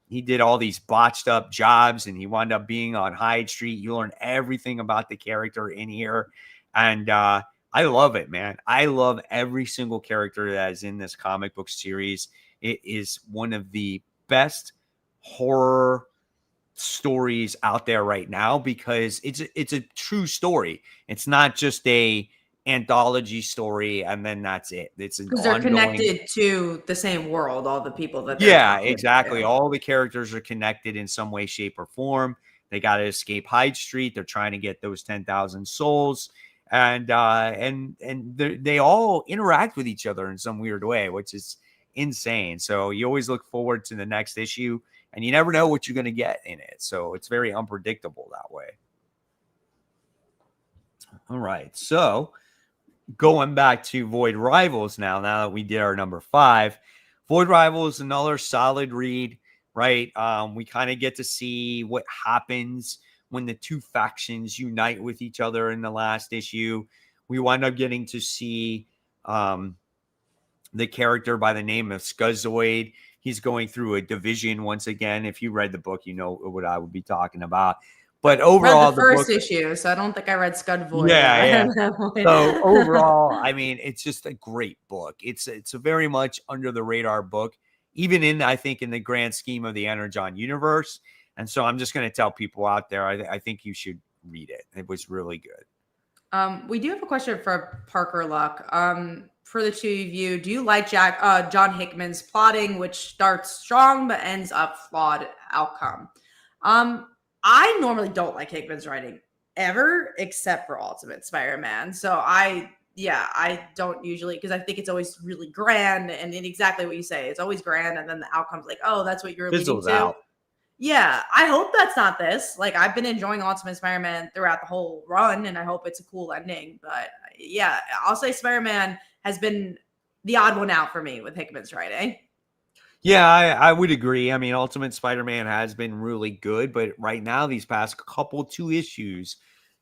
he did all these botched up jobs, and he wound up being on Hyde Street. You learn everything about the character in here. And I love it, man. I love every single character that is in this comic book series. It is one of the best horror stories out there right now because it's a true story. It's not just a anthology story and then that's it. It's an Because they're connected to the same world, all the people that yeah, exactly. All the characters are connected in some way, shape, or form. They got to escape Hyde Street. They're trying to get those 10,000 souls, and they all interact with each other in some weird way, which is insane. So you always look forward to the next issue, and you never know what you're going to get in it. So it's very unpredictable that way. All right, so going back to Void Rivals now that we did our number 5, Void Rivals is another solid read, right? We kind of get to see what happens when the two factions unite with each other in the last issue. We wind up getting to see the character by the name of Scuzoid. He's going through a division once again. If you read the book, you know what I would be talking about. But overall, the first issue, so I don't think I read Scud Void. Yeah. So overall, I mean, it's just a great book. It's a very much under the radar book, even I think in the grand scheme of the Energon universe. And so I'm just going to tell people out there, I think you should read it. It was really good. We do have a question for Parker Luck. For the two of you, do you like John Hickman's plotting, which starts strong but ends up flawed outcome? I normally don't like Hickman's writing ever, except for Ultimate Spider-Man. So I don't usually, because I think it's always really grand, and in exactly what you say, it's always grand, and then the outcome's like, oh, that's what you're leading to. Out. Yeah, I hope that's not this. Like, I've been enjoying Ultimate Spider-Man throughout the whole run, and I hope it's a cool ending. But yeah, I'll say Spider-Man has been the odd one out for me with Hickman's writing. Yeah, I would agree. I mean, Ultimate Spider-Man has been really good, but right now, these past two issues,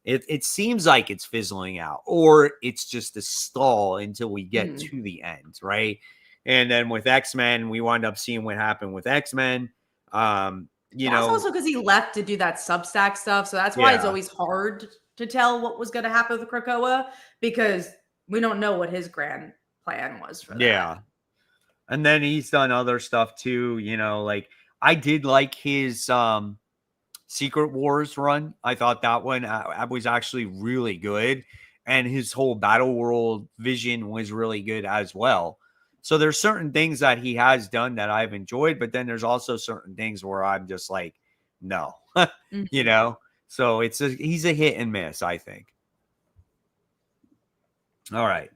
it seems like it's fizzling out, or it's just a stall until we get to the end, right? And then with X-Men, we wind up seeing what happened with X-Men. That's also because he left to do that Substack stuff, so that's why it's always hard to tell what was going to happen with Krakoa, because we don't know what his grand plan was for that. Yeah. And then he's done other stuff too, like I did like his Secret Wars run. I thought that one was actually really good. And his whole Battle World vision was really good as well. So there's certain things that he has done that I've enjoyed, but then there's also certain things where I'm just like, no, So he's a hit and miss, I think. All right.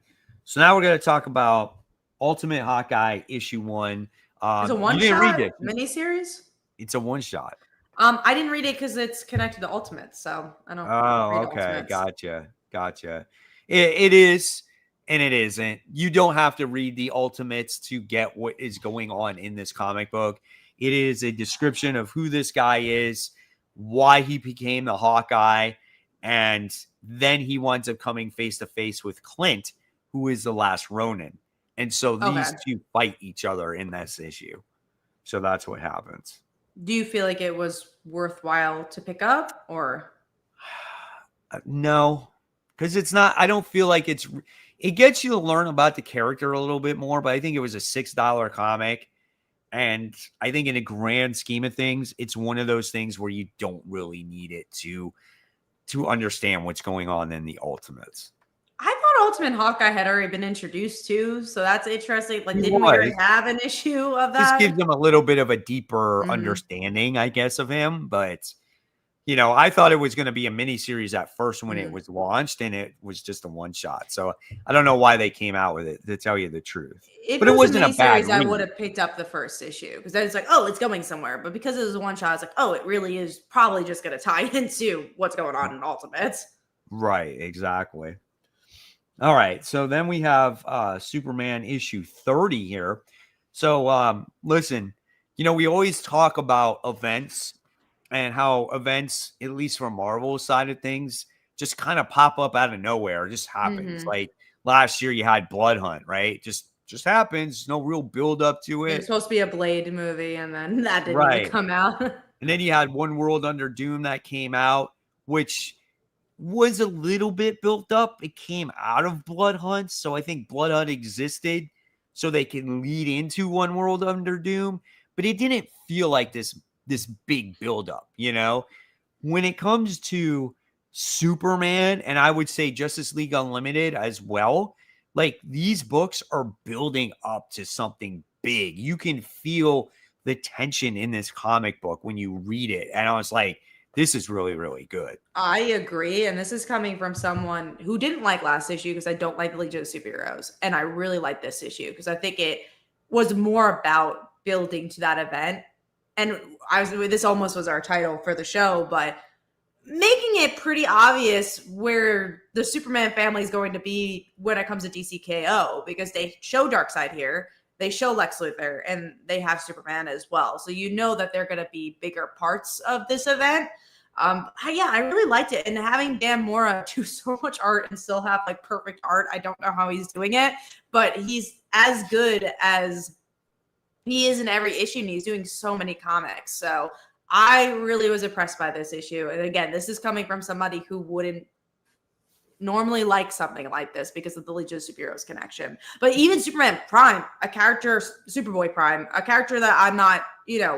So now we're going to talk about Ultimate Hawkeye issue 1. It's a one-shot miniseries? It's a one-shot. I didn't read it because it's connected to Ultimates, so I don't. Oh, okay, gotcha. It is, and it isn't. You don't have to read the Ultimates to get what is going on in this comic book. It is a description of who this guy is, why he became the Hawkeye, and then he winds up coming face to face with Clint, who is the last Ronin. And so these two fight each other in this issue. So that's what happens. Do you feel like it was worthwhile to pick up, or? No, because it's not. I don't feel like it gets you to learn about the character a little bit more, but I think it was a $6 comic. And I think in a grand scheme of things, it's one of those things where you don't really need it to understand what's going on in the Ultimates. I thought Ultimate Hawkeye had already been introduced too, so that's interesting. Like, didn't we already have an issue of that? This gives them a little bit of a deeper understanding, I guess, of him. But I thought it was going to be a miniseries at first when it Mm. was launched, and it was just a one shot. So I don't know why they came out with it, to tell you the truth. If But it it was a wasn't a bad miniseries, I would read. have picked up the first issue because then it's like, oh, it's going somewhere. But because it was a one shot, it's like, oh, it really is probably just going to tie into what's going on in Ultimates. Right, exactly. All right, so then we have Superman issue 30 here. So listen, we always talk about events and how events, at least from Marvel's side of things, just kind of pop up out of nowhere. It just happens. Mm-hmm. Like last year you had Blood Hunt, right? Just happens. No real build up to It was it. supposed to be a Blade movie, and then that didn't even Right. come out. And then you had One World Under Doom that came out, which was a little bit built up. It came out of Blood Hunt, so I think Blood Hunt existed so they can lead into One World Under Doom, but it didn't feel like this big buildup, When it comes to Superman, and I would say Justice League Unlimited as well, like these books are building up to something big. You can feel the tension in this comic book when you read it. And I was like, this is really, really good. I agree. And this is coming from someone who didn't like last issue because I don't like the Legion of Superheroes. And I really like this issue because I think it was more about building to that event. And this almost was our title for the show, but making it pretty obvious where the Superman family is going to be when it comes to DCKO, because they show Darkseid here, they show Lex Luthor, and they have Superman as well. So that they're going to be bigger parts of this event. I really liked it, and having Dan Mora do so much art and still have like perfect art. I don't know how he's doing it, but he's as good as he is in every issue, and he's doing so many comics. So I really was impressed by this issue. And again, this is coming from somebody who wouldn't normally like something like this because of the Legion of Superheroes connection. But even Superman Prime, a character, Superboy Prime, a character that I'm not,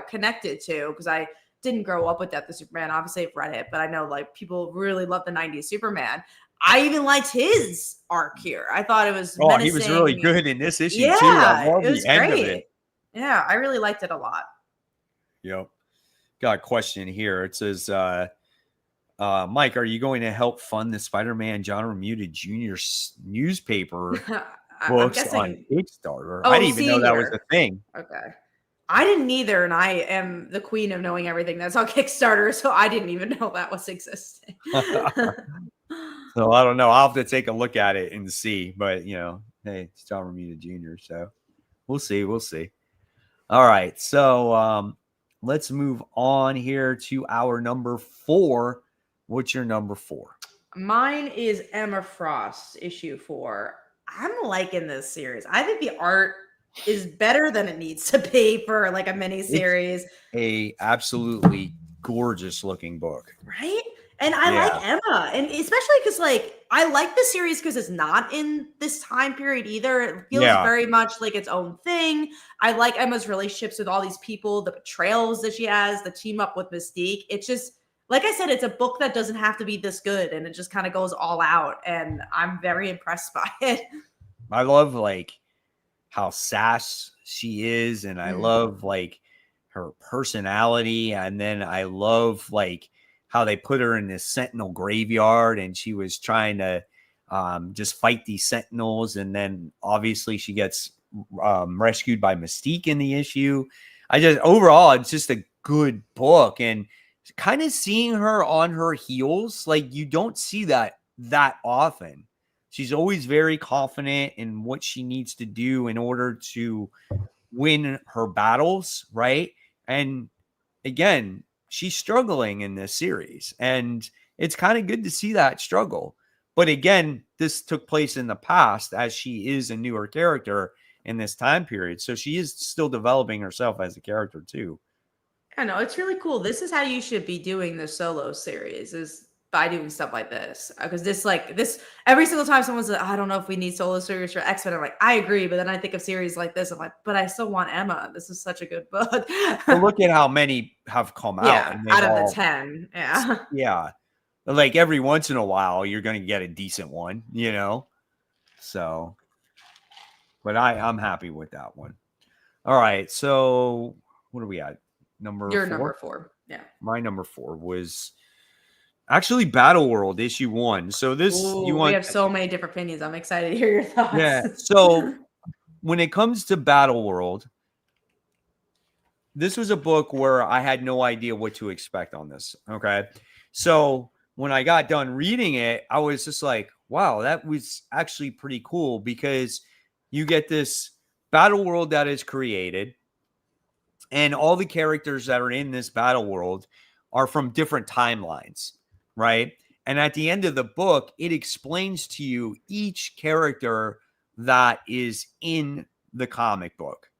connected to because I didn't grow up with Death of Superman. Obviously, I've read it, but I know like people really love the 90s Superman. I even liked his arc here. I thought it was menacing. He was really good in this issue too. Yeah, I love it was the end great. of it. Yeah, I really liked it a lot. Yep. Got a question here. It says, Mike, are you going to help fund the Spider-Man John Romita Jr. newspaper books on Kickstarter? I didn't even know that was a thing. Okay. I didn't either, and I am the queen of knowing everything that's on Kickstarter, so I didn't even know that was existing. So I don't know. I'll have to take a look at it and see. But, hey, it's John Romita Jr., so we'll see. We'll see. All right. So let's move on here to our number 4. What's your number 4? Mine is Emma Frost, issue 4. I'm liking this series. I think the art is better than it needs to be for like a mini series. A absolutely gorgeous looking book, right? And I like Emma, and especially because like I like the series because it's not in this time period either. It feels very much like its own thing. I like Emma's relationships with all these people, the betrayals that she has, the team up with Mystique. It's just, like I said, it's a book that doesn't have to be this good, and it just kind of goes all out, and I'm very impressed by it. I love like how sass she is, and I love like her personality, and then I love like how they put her in this Sentinel graveyard, and she was trying to just fight these Sentinels, and then obviously she gets rescued by Mystique in the issue. Overall, it's just a good book, and kind of seeing her on her heels, like you don't see that often. She's always very confident in what she needs to do in order to win her battles, right? And again, she's struggling in this series, and it's kind of good to see that struggle. But again, this took place in the past, as she is a newer character in this time period. So she is still developing herself as a character too. I know, it's really cool. This is how you should be doing the solo series, is by doing stuff like this. Because this every single time someone's like, I don't know if we need solo series for X-Men, I'm like, I agree. But then I think of series like this, I'm like, but I still want Emma. This is such a good book. Well, look at how many have come out. Yeah, out of the 10. Yeah. Yeah. Like every once in a while, you're going to get a decent one, So, but I'm happy with that one. All right. So what are we at? Number 4? Number 4. Yeah. My number 4 was Actually, Battle World issue 1. So this you We want have so many different opinions. I'm excited to hear your thoughts. Yeah. So when it comes to Battle World, this was a book where I had no idea what to expect on this. Okay. So when I got done reading it, I was just like, wow, that was actually pretty cool because you get this battle world that is created, and all the characters that are in this battle world are from different timelines, right? And at the end of the book, it explains to you each character that is in the comic book.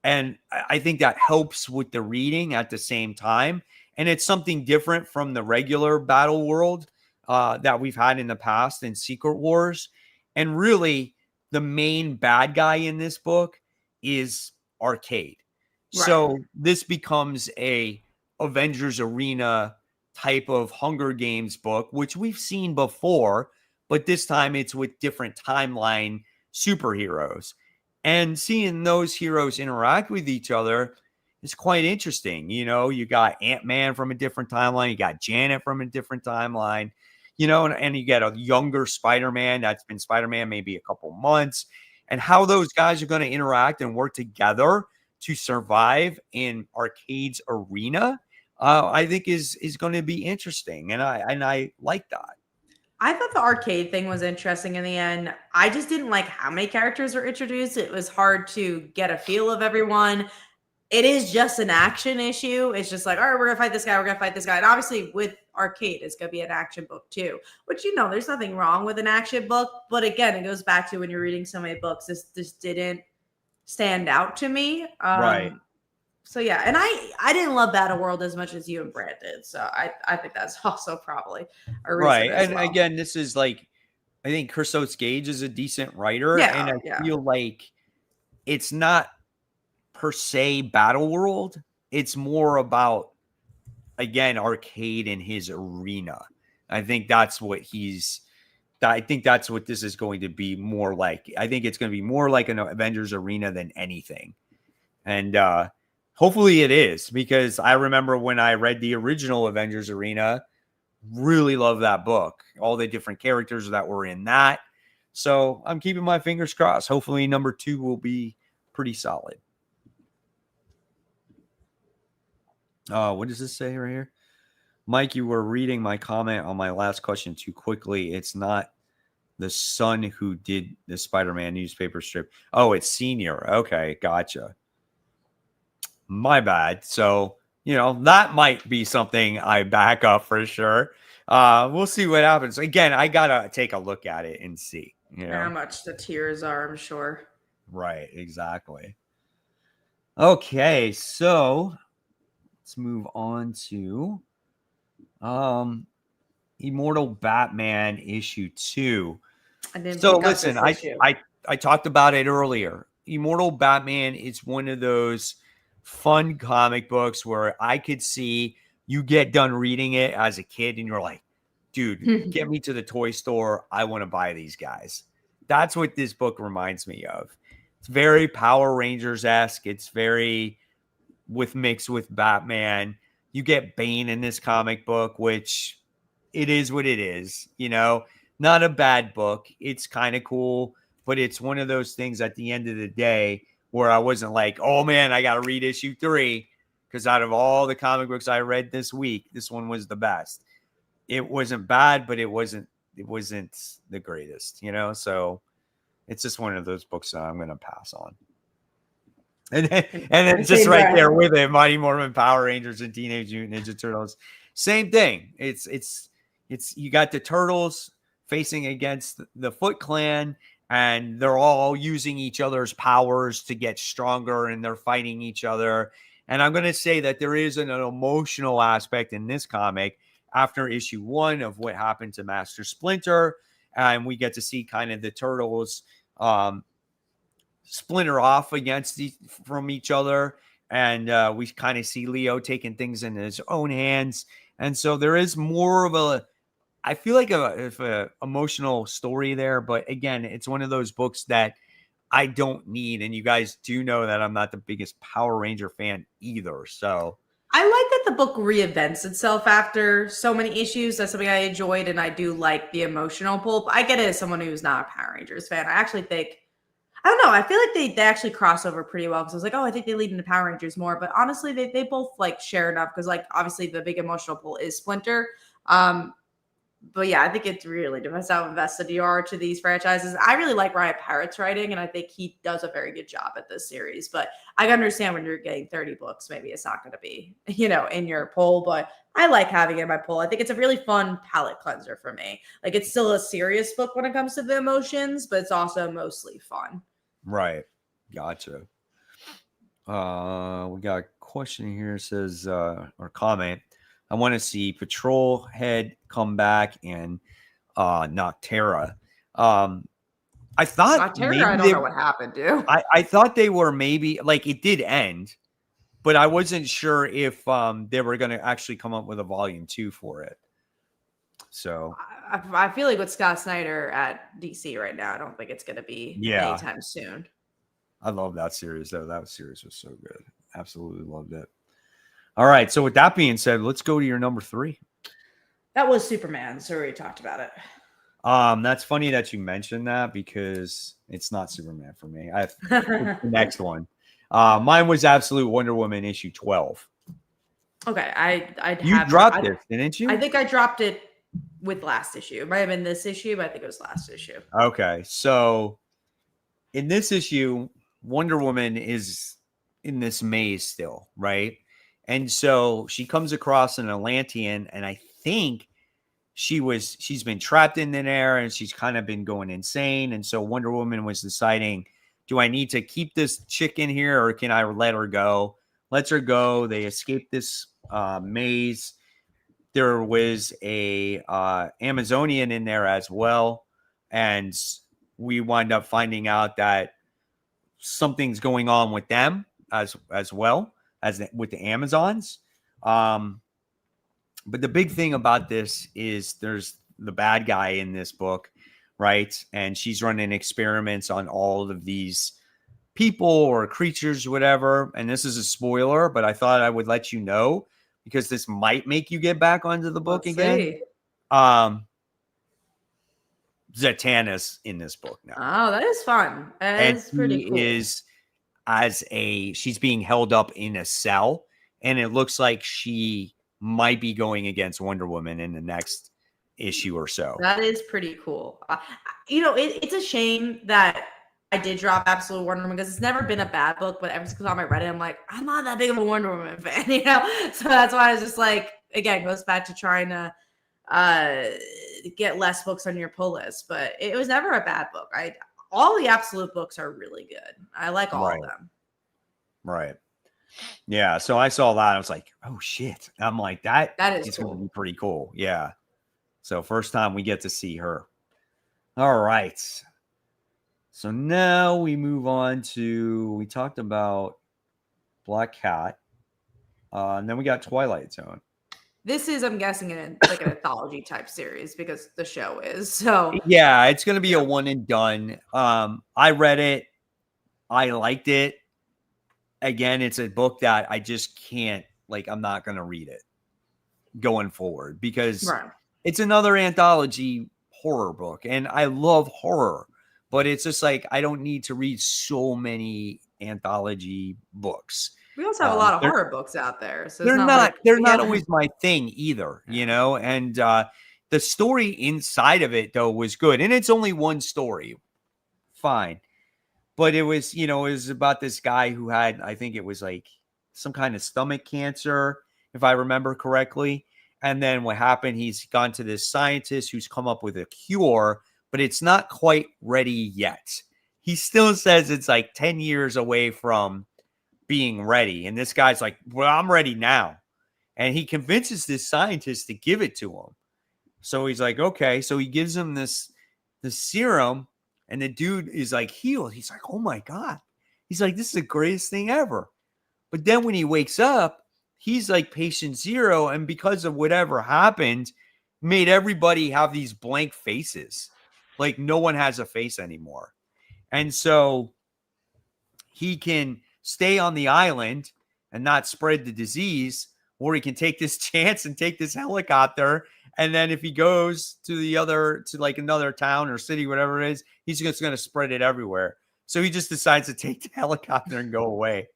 And I think that helps with the reading at the same time. And it's something different from the regular battle world that we've had in the past in Secret Wars. And really, the main bad guy in this book is Arcade. Right. So this becomes a Avengers Arena type of Hunger Games book, which we've seen before, but this time it's with different timeline superheroes. And seeing those heroes interact with each other is quite interesting. You know, you got Ant-Man from a different timeline, you got Janet from a different timeline, you know, and you get a younger Spider-Man that's been Spider-Man maybe a couple months, and how those guys are going to interact and work together to survive in Arcade's arena, I think is going to be interesting, and I like that. I thought the arcade thing was interesting in the end. I just didn't like how many characters were introduced. It was hard to get a feel of everyone. It is just an action issue. It's just like, all right, we're going to fight this guy. We're going to fight this guy. And obviously with Arcade, it's going to be an action book too, which, you know, there's nothing wrong with an action book. But again, it goes back to when you're reading so many books, this didn't stand out to me. Right. So yeah, and I didn't love Battle World as much as you and Brad did. So I think that's also probably a reason. Right. As And well. again, this is like, I think Chris Oates Gage is a decent writer. Yeah, and I feel like it's not per se Battle World. It's more about, again, Arcade in his arena. I think that's what that's what this is going to be more like. I think it's going to be more like an Avengers arena than anything. And hopefully it is, because I remember when I read the original Avengers Arena, really love that book, all the different characters that were in that. So I'm keeping my fingers crossed. Hopefully number 2 will be pretty solid. What does this say right here? Mike, you were reading my comment on my last question too quickly. It's not the son who did the Spider-Man newspaper strip. Oh, it's Senior. Okay, gotcha. My bad. So, you know, that might be something I back up for sure. We'll see what happens. Again, I gotta take a look at it and see, you know, how much the tiers are, I'm sure. Right, exactly. Okay, so let's move on to Immortal Batman issue 2. So listen, I talked about it earlier. Immortal Batman is one of those fun comic books where I could see you get done reading it as a kid and you're like, dude, get me to the toy store. I want to buy these guys. That's what this book reminds me of. It's very Power Rangers-esque. It's very mixed with Batman. You get Bane in this comic book, which it is what it is, you know, not a bad book. It's kind of cool, but it's one of those things at the end of the day where I wasn't like, oh man, I got to read issue 3, because out of all the comic books I read this week, this one was the best. It wasn't bad, but it wasn't the greatest, you know? So it's just one of those books that I'm going to pass on. And then just right there with it, Mighty Morphin Power Rangers and Teenage Mutant Ninja Turtles. Same thing. It's you got the Turtles facing against the Foot Clan, and they're all using each other's powers to get stronger, and they're fighting each other. And I'm going to say that there is an emotional aspect in this comic after issue 1 of what happened to Master Splinter. And we get to see kind of the Turtles splinter off from each other. And we kind of see Leo taking things in his own hands. And so there is more of I feel like a emotional story there. But again, it's one of those books that I don't need. And you guys do know that I'm not the biggest Power Ranger fan either. So I like that the book reinvents itself after so many issues. That's something I enjoyed, and I do like the emotional pull. I get it as someone who's not a Power Rangers fan. I actually think, I don't know, I feel like they actually cross over pretty well, because I was like, oh, I think they lead into Power Rangers more. But honestly, they both like share enough, because like obviously the big emotional pull is Splinter. But yeah, I think it really depends how invested you are to these franchises. I really like Ryan Parrott's writing, and I think he does a very good job at this series. But I understand when you're getting 30 books, maybe it's not going to be, in your poll. But I like having it in my poll. I think it's a really fun palate cleanser for me. Like, it's still a serious book when it comes to the emotions, but it's also mostly fun. Right. Gotcha. We got a question here. It says, or comment. I want to see Patrol Head come back and Noctera. I thought Noctera, I don't know what happened, dude. I thought they were maybe, like, it did end, but I wasn't sure if they were going to actually come up with a volume 2 for it. So I feel like with Scott Snyder at DC right now, I don't think it's going to be anytime soon. I love that series, though. That series was so good. Absolutely loved it. All right. So with that being said, let's go to your number 3. That was Superman. So we already talked about it. That's funny that you mentioned that, because it's not Superman for me. I have the next one. Mine was Absolute Wonder Woman issue 12. Okay, you dropped it, didn't you? I think I dropped it with last issue. It might have been this issue, but I think it was last issue. Okay, so in this issue, Wonder Woman is in this maze still, right? And so she comes across an Atlantean, and I think she's been trapped in there, and she's kind of been going insane. And so Wonder Woman was deciding, do I need to keep this chick in here, or can I let her go? Lets her go. They escape this maze. There was a Amazonian in there as well, and we wind up finding out that something's going on with them as well as with the Amazons. But the big thing about this is there's the bad guy in this book, right? And she's running experiments on all of these people or creatures, whatever. And this is a spoiler, but I thought I would let you know, because this might make you get back onto the book again. Zatanna's in this book now. Oh, that is fun. That is pretty cool. She's being held up in a cell, and it looks like she might be going against Wonder Woman in the next issue or so. That is pretty cool. It's a shame that I did drop Absolute Wonder Woman, because it's never been a bad book, but ever since I read it, I'm like, I'm not that big of a Wonder Woman fan, So that's why I was just like, again, goes back to trying to get less books on your pull list, but it was never a bad book. All the Absolute books are really good. I like all of them. Right. Yeah. So I saw that. I was like, oh shit. I'm like, that is cool. Going to be pretty cool. Yeah. So first time we get to see her. All right. So now we move on to, we talked about Black Cat. And then we got Twilight Zone. This is, I'm guessing, an anthology type series, because the show is. So yeah, it's going to be a one and done. I read it. I liked it. Again, it's a book that I just can't, I'm not going to read it going forward, because it's another anthology horror book. And I love horror, but it's just like, I don't need to read so many anthology books. We also have a lot of horror books out there. So they're not always my thing either, and the story inside of it, though, was good. And it's only one story. Fine. But it was, it was about this guy who had, I think it was like some kind of stomach cancer, if I remember correctly. And then what happened, he's gone to this scientist who's come up with a cure, but it's not quite ready yet. He still says it's like 10 years away from being ready. And this guy's like, well, I'm ready now. And he convinces this scientist to give it to him. So he's like, okay. So he gives him the serum, and the dude is like healed. He's like, oh my God. He's like, this is the greatest thing ever. But then when he wakes up, he's like patient zero. And because of whatever happened, made everybody have these blank faces. Like no one has a face anymore. And so he can stay on the island and not spread the disease, or he can take this chance and take this helicopter. And then if he goes to like another town or city, whatever it is, he's just going to spread it everywhere. So he just decides to take the helicopter and go away.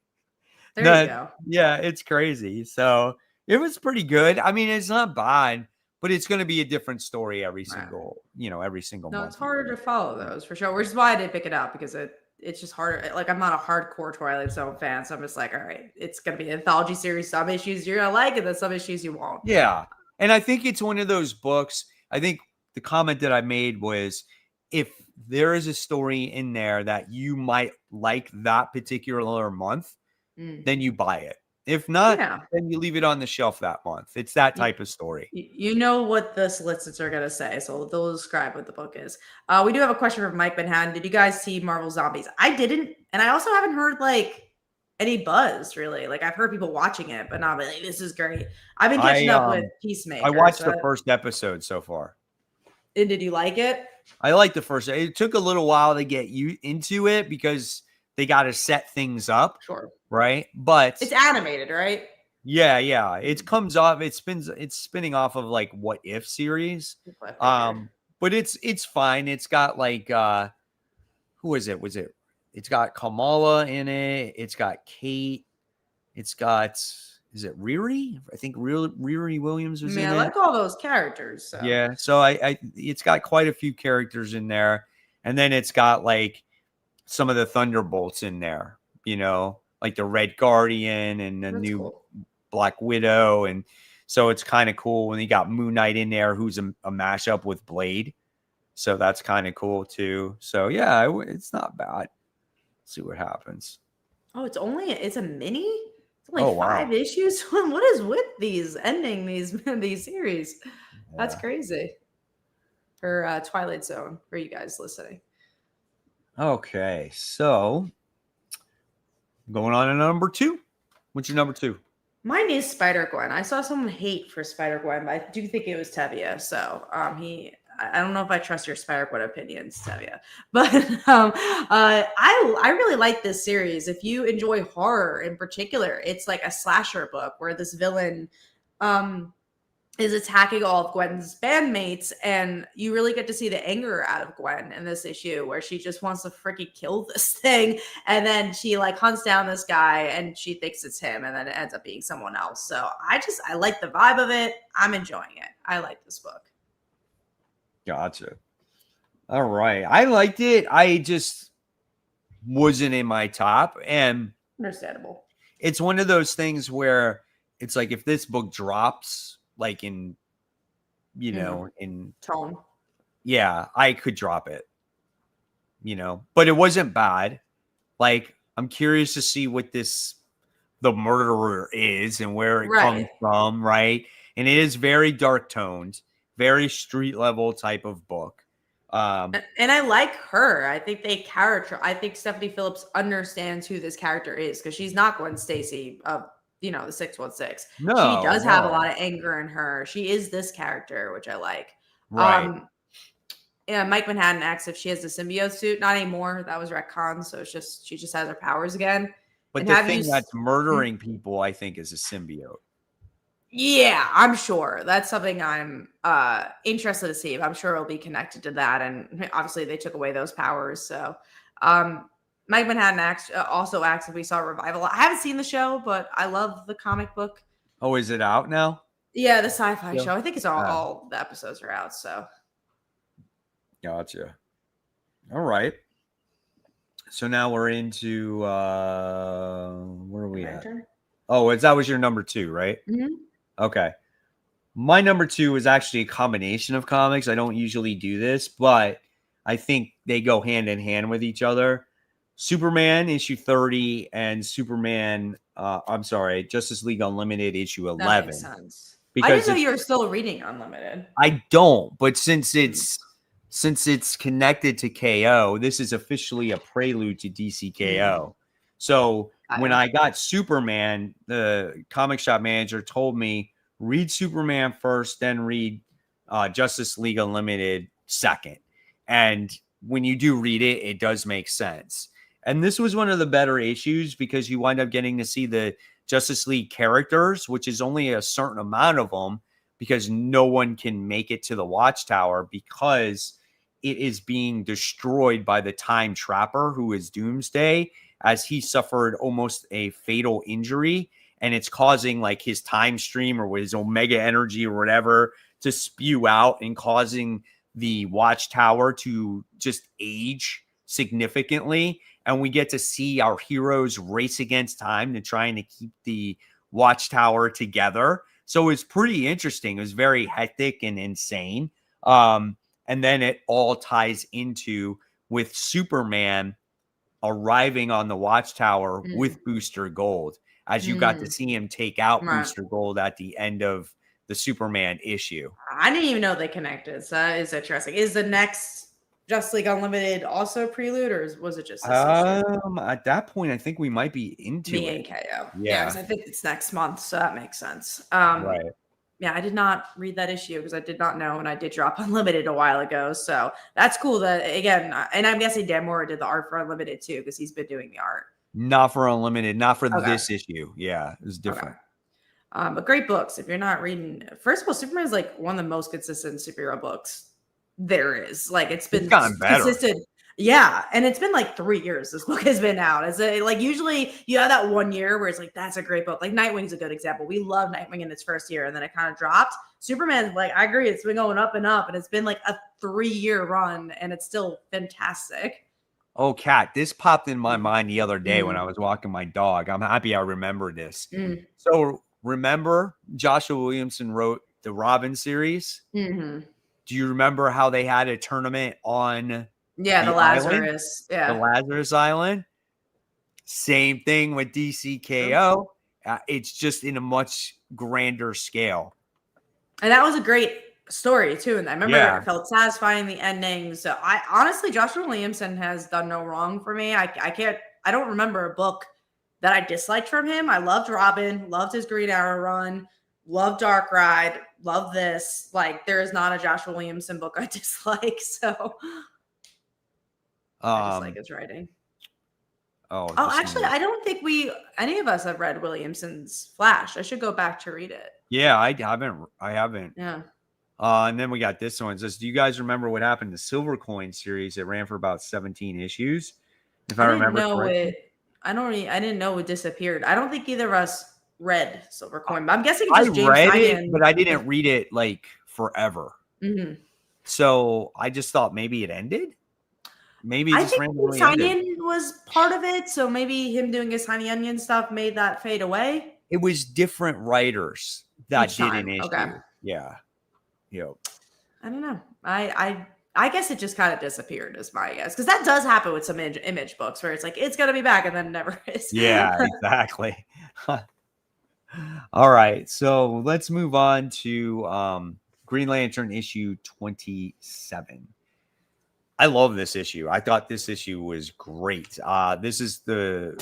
There you go. Yeah, it's crazy. So it was pretty good. I mean, it's not bad, but it's going to be a different story every single month. No, it's harder to follow those for sure, which is why I did pick it up, because it's just harder. Like, I'm not a hardcore Twilight Zone fan, so I'm just like, all right, it's going to be an anthology series. Some issues you're going to like, and then some issues you won't. Yeah. And I think it's one of those books. I think the comment that I made was, if there is a story in there that you might like that particular month, then you buy it. If not, then you leave it on the shelf that month. It's that type of story. You know what the solicits are going to say, so they'll describe what the book is. We do have a question from Mike Manhattan. Did you guys see Marvel Zombies? I didn't, and I also haven't heard like any buzz really. Like, I've heard people watching it, but not like, this is great. I've been catching up with Peacemaker. I watched the first episode so far. And did you like it? I liked the first. It took a little while to get you into it because they got to set things up. Sure. Right. But it's animated, right? Yeah. It comes off. It's spinning off of like What If series. But it's fine. It's got like who is it? It's got Kamala in it. It's got Kate. It's got, is it Riri? I think Riri Williams was in it. I like all those characters. So. Yeah. So it's got quite a few characters in there. And then it's got like some of the Thunderbolts in there, like the Red Guardian and the new Black Widow. And so it's kind of cool when you got Moon Knight in there, who's a mashup with Blade. So that's kind of cool too. So yeah, it's not bad. Let's see what happens. Oh, it's a mini? It's only 5 issues? What is with these ending these series? Yeah. That's crazy. For Twilight Zone, for you guys listening. Okay, so going on to number 2. What's your number 2? Mine is Spider-Gwen. I saw someone hate for Spider-Gwen, but I do think it was Tevye. So I don't know if I trust your Spider-Gwen opinions, Tevye. But I really like this series. If you enjoy horror in particular, it's like a slasher book where this villain is attacking all of Gwen's bandmates, and you really get to see the anger out of Gwen in this issue, where she just wants to freaking kill this thing, and then she like hunts down this guy, and she thinks it's him, and then it ends up being someone else. So I like the vibe of it. I'm enjoying it. I like this book. Gotcha. All right, I liked it. I just wasn't in my top, and understandable. It's one of those things where it's like, if this book drops like in in tone, yeah, I could drop it, but it wasn't bad. Like, I'm curious to see what the murderer is and where it comes from, right? And it is very dark toned, very street level type of book. And I like her. I think I think Stephanie Phillips understands who this character is, because she's not Gwen Stacy of the 616. No, she does have a lot of anger in her. She is this character, which I like. Right. Yeah, Mike Manhattan asks if she has the symbiote suit. Not anymore. That was retcon. So it's just, she just has her powers again. But the thing that's murdering people, I think, is a symbiote. Yeah, I'm sure. That's something I'm interested to see. I'm sure it'll be connected to that. And obviously they took away those powers. So Mike Manhattan also asks if we saw a revival. I haven't seen the show, but I love the comic book. Oh, is it out now? Yeah, the sci-fi show. I think it's all the episodes are out. So, gotcha. All right. So now we're into where are we at? Oh, that was your number 2, right? Mm-hmm. Okay. My number 2 is actually a combination of comics. I don't usually do this, but I think they go hand in hand with each other. Superman issue 30 and Justice League Unlimited issue 11. That makes sense. Because I didn't know you were still reading Unlimited. I don't, but since it's connected to KO, this is officially a prelude to DC KO. So when I got Superman, the comic shop manager told me, read Superman first, then read Justice League Unlimited second. And when you do read it, it does make sense. And this was one of the better issues because you wind up getting to see the Justice League characters, which is only a certain amount of them, because no one can make it to the Watchtower because it is being destroyed by the Time Trapper, who is Doomsday, as he suffered almost a fatal injury. And it's causing like his time stream or his Omega energy or whatever to spew out and causing the Watchtower to just age significantly. And we get to see our heroes race against time to trying to keep the Watchtower together. So it's pretty interesting. It was very hectic and insane. And then it all ties into with Superman arriving on the Watchtower with Booster Gold, as you got to see him take out Booster Gold at the end of the Superman issue. I didn't even know they connected. So that is interesting. Is the next Justice League Unlimited also Prelude, or was it just this issue? At that point, I think we might be into it. KO. Yeah, because I think it's next month, so that makes sense. Right. Yeah, I did not read that issue because I did not know, and I did drop Unlimited a while ago. So that's cool that, again, and I'm guessing Dan Mora did the art for Unlimited too, because he's been doing the art. Not for Unlimited, not for this issue. Yeah, it was different. Okay. But great books. If you're not reading, first of all, Superman is like one of the most consistent superhero books there is. Like it's been consistent. Yeah, and it's been like 3 years this book has been out. It's like usually you have that 1 year where it's like that's a great book. Like Nightwing's a good example. We love Nightwing in its first year, and then it kind of dropped. Superman's like, I agree, it's been going up and up, and it's been like a 3-year run, and it's still fantastic. Oh, Kat, this popped in my mind the other day when I was walking my dog. I'm happy I remember this. So remember Joshua Williamson wrote the Robin series? Do you remember how they had a tournament on the Lazarus. Island? The Lazarus Island. Same thing with DCKO. It's just in a much grander scale. And that was a great story too. And I remember it felt satisfying, the ending. So I honestly, Joshua Williamson has done no wrong for me. I don't remember a book that I disliked from him. I loved Robin, loved his Green Arrow run, loved Dark Ride, loved this. Like there is not a Joshua Williamson book I dislike. So I just like his writing. Actually, I don't think any of us have read Williamson's Flash. I should go back to read it. Yeah, I haven't. Yeah. And then we got this one. It says, do you guys remember what happened to Silver Coin series? It ran for about 17 issues. If I remember correctly. I didn't know it disappeared. I don't think either of us read Silver Coin, but I'm guessing it's just James read it, but I didn't read it like forever. So I just thought maybe it ended. Maybe I think Tiny Onion was part of it, so maybe him doing his Tiny Onion stuff made that fade away. It was different writers that did an issue. Okay. Yeah. Yep. I don't know. I guess it just kind of disappeared, is my guess, because that does happen with some image books where it's like it's gonna be back and then it never is. Yeah, exactly. All right, so let's move on to Green Lantern issue 27. I love this issue. I thought this issue was great. This is the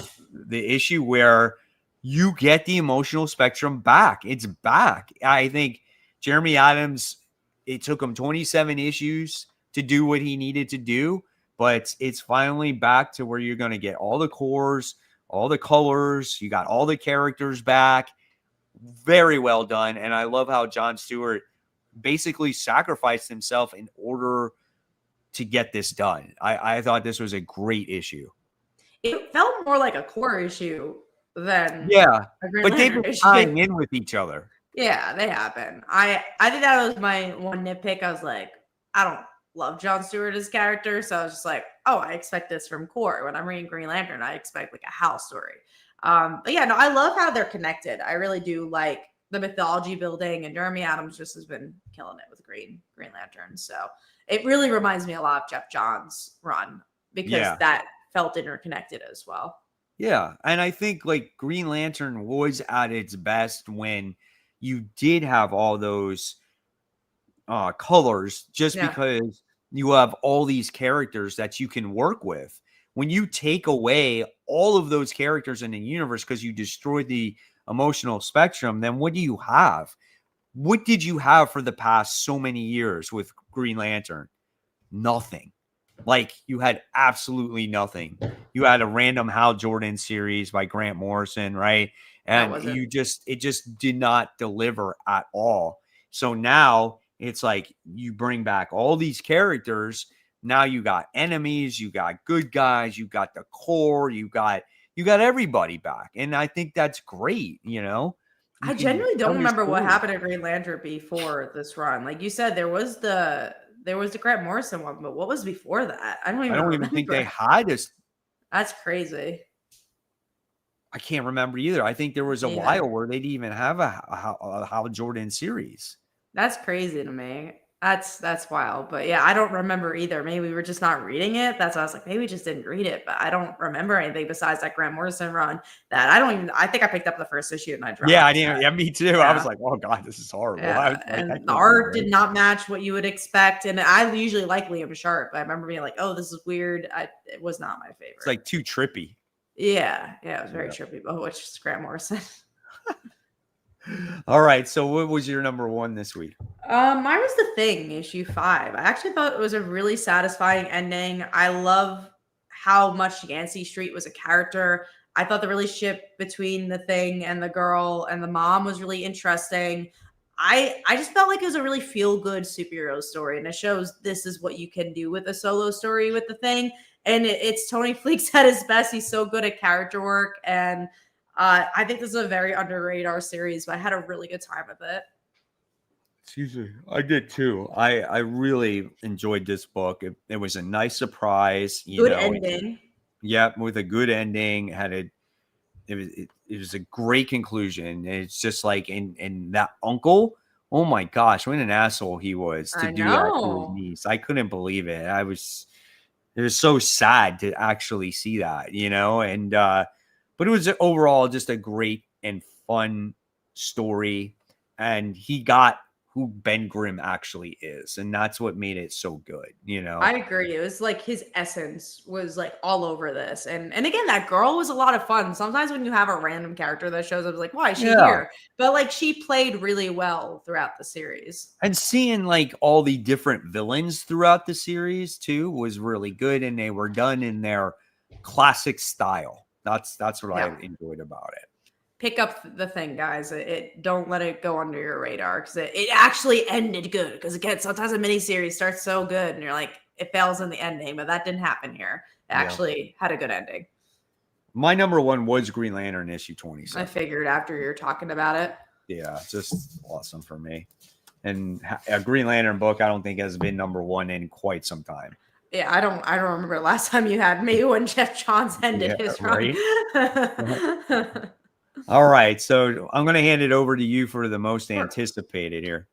issue where you get the emotional spectrum back. It's back. I think Jeremy Adams, it took him 27 issues to do what he needed to do, but it's finally back to where you're going to get all the cores, all the colors. You got all the characters back. Very well done. And I love how Jon Stewart basically sacrificed himself in order to get this done. I thought this was a great issue. It felt more like a core issue than but they've been tying in with each other. Yeah, they happen. I think that was my one nitpick. I was like, I don't love Jon Stewart as character, so I was just like, oh, I expect this from Core. When I'm reading Green Lantern, I expect like a Hal story. But yeah, no, I love how they're connected. I really do like the mythology building, and Jeremy Adams just has been killing it with Green Lantern. So it really reminds me a lot of Jeff Johns' run because that felt interconnected as well. Yeah, and I think like Green Lantern was at its best when you did have all those colors, just because you have all these characters that you can work with. When you take away all of those characters in the universe because you destroyed the emotional spectrum, then what do you have? What did you have for the past so many years with Green Lantern? Nothing. Like, you had absolutely nothing. You had a random Hal Jordan series by Grant Morrison, right? That And wasn't. it just did not deliver at all. So now it's like you bring back all these characters. Now you got enemies, you got good guys, you got the core, you got everybody back. And I think that's great, You I can genuinely don't tell your remember what story. happened to Green Lantern before this run. Like you said, there was the Grant Morrison one, but what was before that? I don't I even don't even think they remember. had this. That's crazy. I can't remember either. I think there was a Yeah. while where they didn't even have a Hal Jordan series. That's crazy to me. That's wild. But yeah, I don't remember either. Maybe we were just not reading it. That's why I was like, maybe we just didn't read it. But I don't remember anything besides that Grant Morrison run. That I think I picked up the first issue and I Yeah, I dropped. didn't. Yeah, me too. I was Yeah. like, oh God, this is horrible. I Yeah. was like, I And the can't read art this. did not match what you would expect. And I usually like Liam Sharp. But I remember being like, oh, this is weird. It was not my It's favorite. like too trippy. Yeah. Yeah. It was very Yeah. trippy, but which is Grant Morrison. All right. So what was your number one this week? Mine was The Thing, issue 5. I actually thought it was a really satisfying ending. I love how much Yancey Street was a character. I thought the relationship between the Thing and the girl and the mom was really interesting. I just felt like it was a really feel good superhero story, and it shows this is what you can do with a solo story with the Thing. And it's Tony Fleecs at his best. He's so good at character work, and I think this is a very under radar series, but I had a really good time with it. Excuse me. I did too. I really enjoyed this book. It was a nice surprise, Good ending. Yeah, with a good ending. It was a great conclusion. It's just like and that uncle, oh my gosh, what an asshole he was to I do that to his know. niece. I couldn't believe it. It was so sad to actually see that, and but it was overall just a great and fun story. And he got who Ben Grimm actually is, and that's what made it so good, I agree. It was like his essence was like all over this. And again, that girl was a lot of fun. Sometimes when you have a random character that shows up, it's like, why is she Yeah. here? But like she played really well throughout the series. And seeing like all the different villains throughout the series too was really good, and they were done in their classic style. That's what I Yeah. enjoyed about it. Pick up The Thing, guys. It don't let it go under your radar because it actually ended good. Because again, sometimes a miniseries starts so good and you're like, it fails in the ending, but that didn't happen here. It Yeah. actually had a good ending. My number one was Green Lantern issue 27. I figured after you're talking about it. Yeah, just awesome for me. And a Green Lantern book, I don't think has been number one in quite some time. Yeah, I don't remember the last time you had me when Jeff Johns ended Yeah, his run. right? All right, so I'm going to hand it over to you for the most Sure. anticipated here.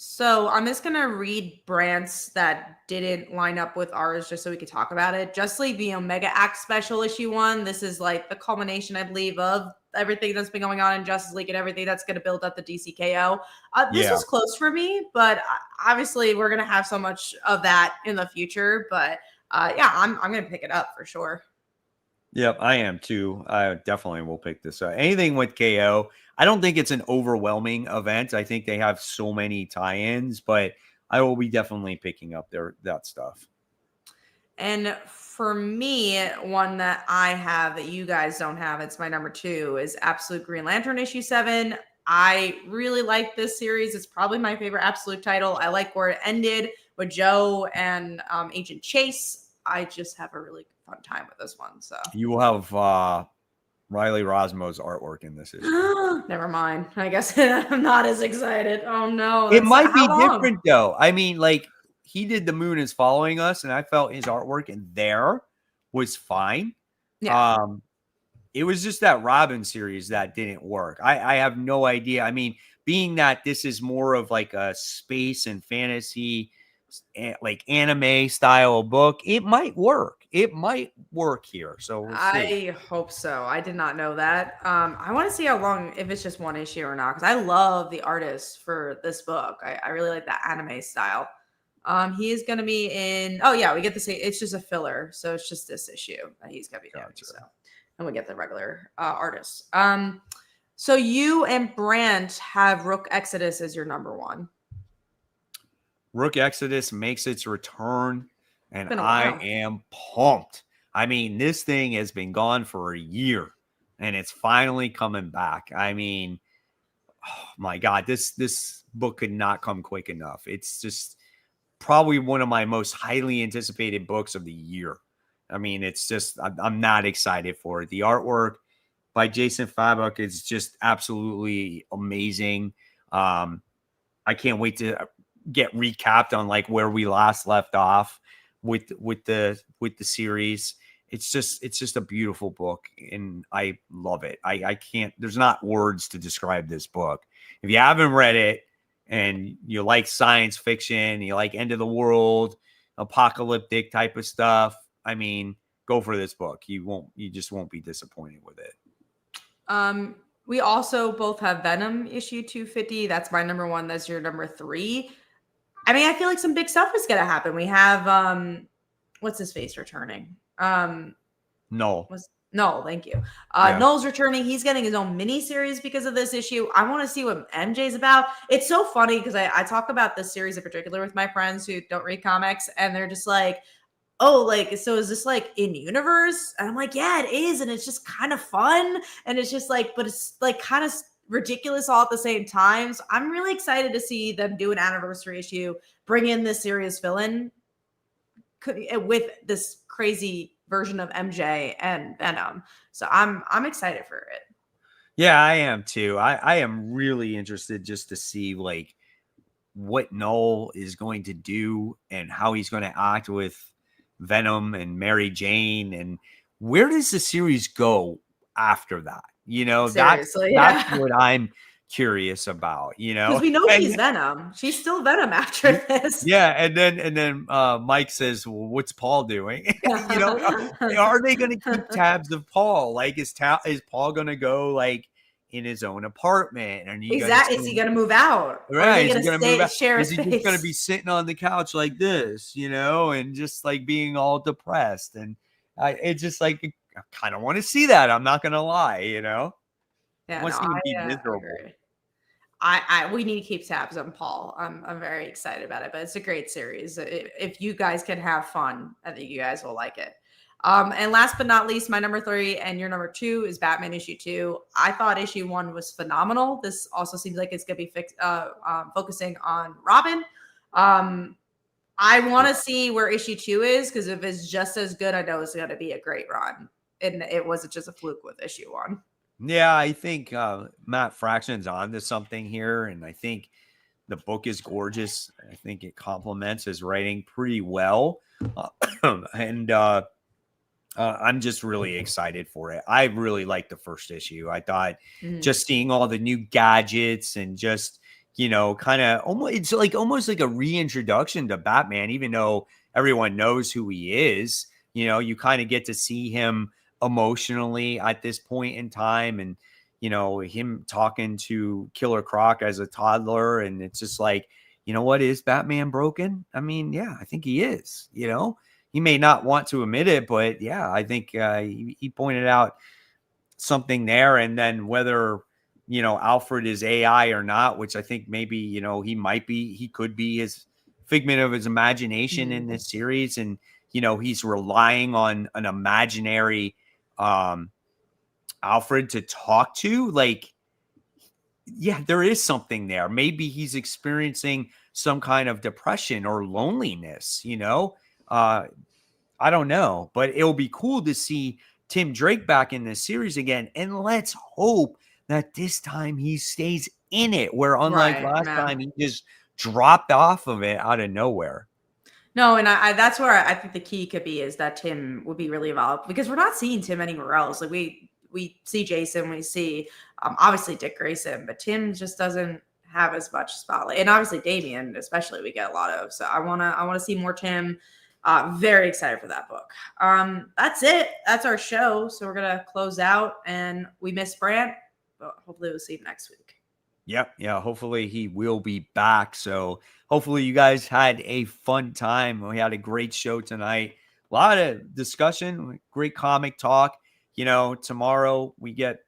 So I'm just gonna read Brant's that didn't line up with ours just so we could talk about it. Just like the Omega Act special issue 1. This is like the culmination, I believe, of everything that's been going on in Justice League and everything that's gonna build up the DCKO. This Yeah. was close for me, but obviously we're gonna have so much of that in the future. But yeah, I'm gonna pick it up for sure. Yep, I am too. I definitely will pick this up. Anything with KO, I don't think it's an overwhelming event. I think they have so many tie-ins, but I will be definitely picking up that stuff. And for me, one that I have that you guys don't have, it's my number 2, is Absolute Green Lantern issue 7. I really like this series. It's probably my favorite Absolute title. I like where it ended with Joe and Agent Chase. I just have a really fun time with this one. So You will have Riley Rosmo's artwork in this issue. never mind. I guess I'm not as excited. Oh no. It might be How long? different though. I mean, like he did The Moon Is Following Us, and I felt his artwork in there was fine. Yeah. It was just that Robin series that didn't work. I have no idea. I mean, being that this is more of like a space and fantasy, like anime style book, it might work. It might work here. So we'll see. I hope so. I did not know that. I want to see how long, if it's just one issue or not, because I love the artist for this book. I really like that anime style. He is going to be in. Oh yeah, we get to see. It's just a filler, so it's just this issue that he's going to be doing. Gotcha. So, and we get the regular artist. So you and Brant have Rook Exodus as your number 1. Rook Exodus makes its return. and Been a I while. am pumped. I mean, this thing has been gone for a year, and it's finally coming back. I mean, oh my God, this book could not come quick enough. It's just probably one of my most highly anticipated books of the year. I mean, it's just I'm not excited for it. The artwork by Jason Fabok is just absolutely amazing. I can't wait to get recapped on like where we last left off with the series. It's just a beautiful book, and I love it. I can't. There's not words to describe this book. If you haven't read it and you like science fiction, you like end of the world, apocalyptic type of stuff, I mean, go for this book. You just won't be disappointed with it. We also both have Venom issue 250. That's my number one. That's your number three. I mean, I feel like some big stuff is gonna happen. We have what's his face returning? No. No, thank you. Yeah. Noel's returning. He's getting his own mini series because of this issue. I want to see what MJ's about. It's so funny because I talk about this series in particular with my friends who don't read comics, and they're just like, oh, like, so is this like in universe? And I'm like, yeah, it is. And it's just kind of fun. And it's just like, but it's like kind of ridiculous all at the same time. So I'm really excited to see them do an anniversary issue, bring in this serious villain with this crazy version of MJ and Venom. So I'm excited for it. Yeah, I am too. I am really interested just to see like what Noel is going to do and how he's going to act with Venom and Mary Jane, and where does the series go after that? You know, that's what I'm curious about, you know, because we know she's Venom. She's still Venom after this. Yeah, and then Mike says, well, what's Paul doing? You know, are they going to keep tabs of Paul? Like, is Paul going to go like in his own apartment? And is he going to move out? Right? Is he going to move out? Share is he space? just going to be sitting on the couch like this, you know, and just like being all depressed? And it's just like I kind of want to see that. I'm not going to lie, you know. Yeah, I want to see him be miserable. We need to keep tabs on Paul. I'm very excited about it, but it's a great series. If you guys can have fun, I think you guys will like it. And last but not least, my number 3 and your number 2 is Batman issue 2. I thought issue 1 was phenomenal. This also seems like it's going to be focusing on Robin. I want to see where issue 2 is, because if it's just as good, I know it's going to be a great run. And it wasn't just a fluke with issue 1. Yeah, I think Matt Fraction's onto something here, and I think the book is gorgeous. I think it complements his writing pretty well, and I'm just really excited for it. I really liked the first issue. I thought just seeing all the new gadgets and just, you know, kind of almost like a reintroduction to Batman, even though everyone knows who he is. You know, you kind of get to see him emotionally at this point in time, and you know, him talking to Killer Croc as a toddler, and it's just like, you know what, is Batman broken? I mean, yeah, I think he is. You know, he may not want to admit it, but yeah, I think he pointed out something there. And then whether, you know, Alfred is AI or not, which I think maybe, you know, he could be his figment of his imagination in this series, and you know, he's relying on an imaginary Alfred to talk to. Like, yeah, there is something there. Maybe he's experiencing some kind of depression or loneliness, you know. I don't know, but it'll be cool to see Tim Drake back in this series again, and let's hope that this time he stays in it, where unlike last time he just dropped off of it out of nowhere. No, and I that's where I think the key could be, is that Tim would be really involved, because we're not seeing Tim anywhere else. Like we see Jason, we see obviously Dick Grayson, but Tim just doesn't have as much spotlight. And obviously Damian, especially, we get a lot of. So I wanna see more Tim. Very excited for that book. That's it. That's our show. So we're gonna close out, and we miss Brant, but hopefully we'll see him next week. Yep. Yeah. Hopefully he will be back. So hopefully you guys had a fun time. We had a great show tonight. A lot of discussion, great comic talk. You know, tomorrow we get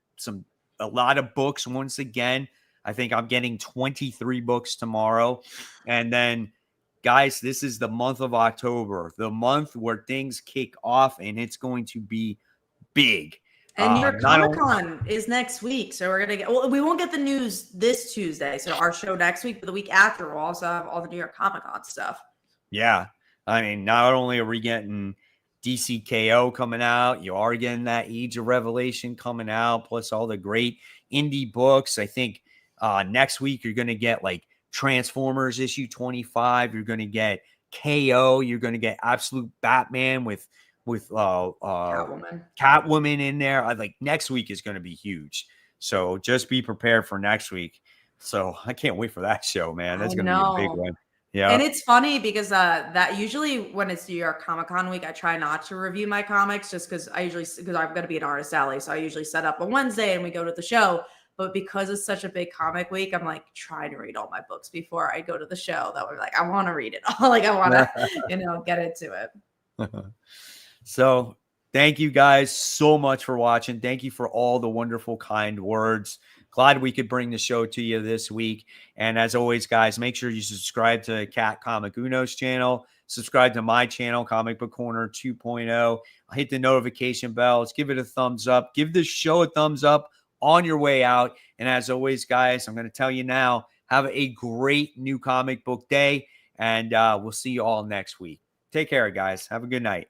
a lot of books once again. I think I'm getting 23 books tomorrow. And then guys, this is the month of October, the month where things kick off, and it's going to be big. And your Not Comic only, Con is next week, so we're gonna get. Well, we won't get the news this Tuesday, so our show next week, but the week after we'll also have all the New York Comic Con stuff. yeah, I mean, not only are we getting DCKO coming out, you are getting that Age of Revelation coming out, plus all the great indie books. I think next week you're going to get like Transformers issue 25. You're going to get KO. You're going to get Absolute Batman with Catwoman in there. I like next week is going to be huge. So just be prepared for next week. So I can't wait for that show, man. That's going to be a big one. Yeah. And it's funny because that usually when it's New York Comic Con week, I try not to review my comics just because I'm going to be an artist alley. So I usually set up on Wednesday and we go to the show. But because it's such a big comic week, I'm like trying to read all my books before I go to the show. That we're like, I want to read it all. Like I want to, get into it. So thank you guys so much for watching. Thank you for all the wonderful, kind words. Glad we could bring the show to you this week. And as always, guys, make sure you subscribe to Cat Comic Uno's channel. Subscribe to my channel, Comic Book Corner 2.0. Hit the notification bells. Give it a thumbs up. Give this show a thumbs up on your way out. And as always, guys, I'm going to tell you now, have a great new comic book day. And we'll see you all next week. Take care, guys. Have a good night.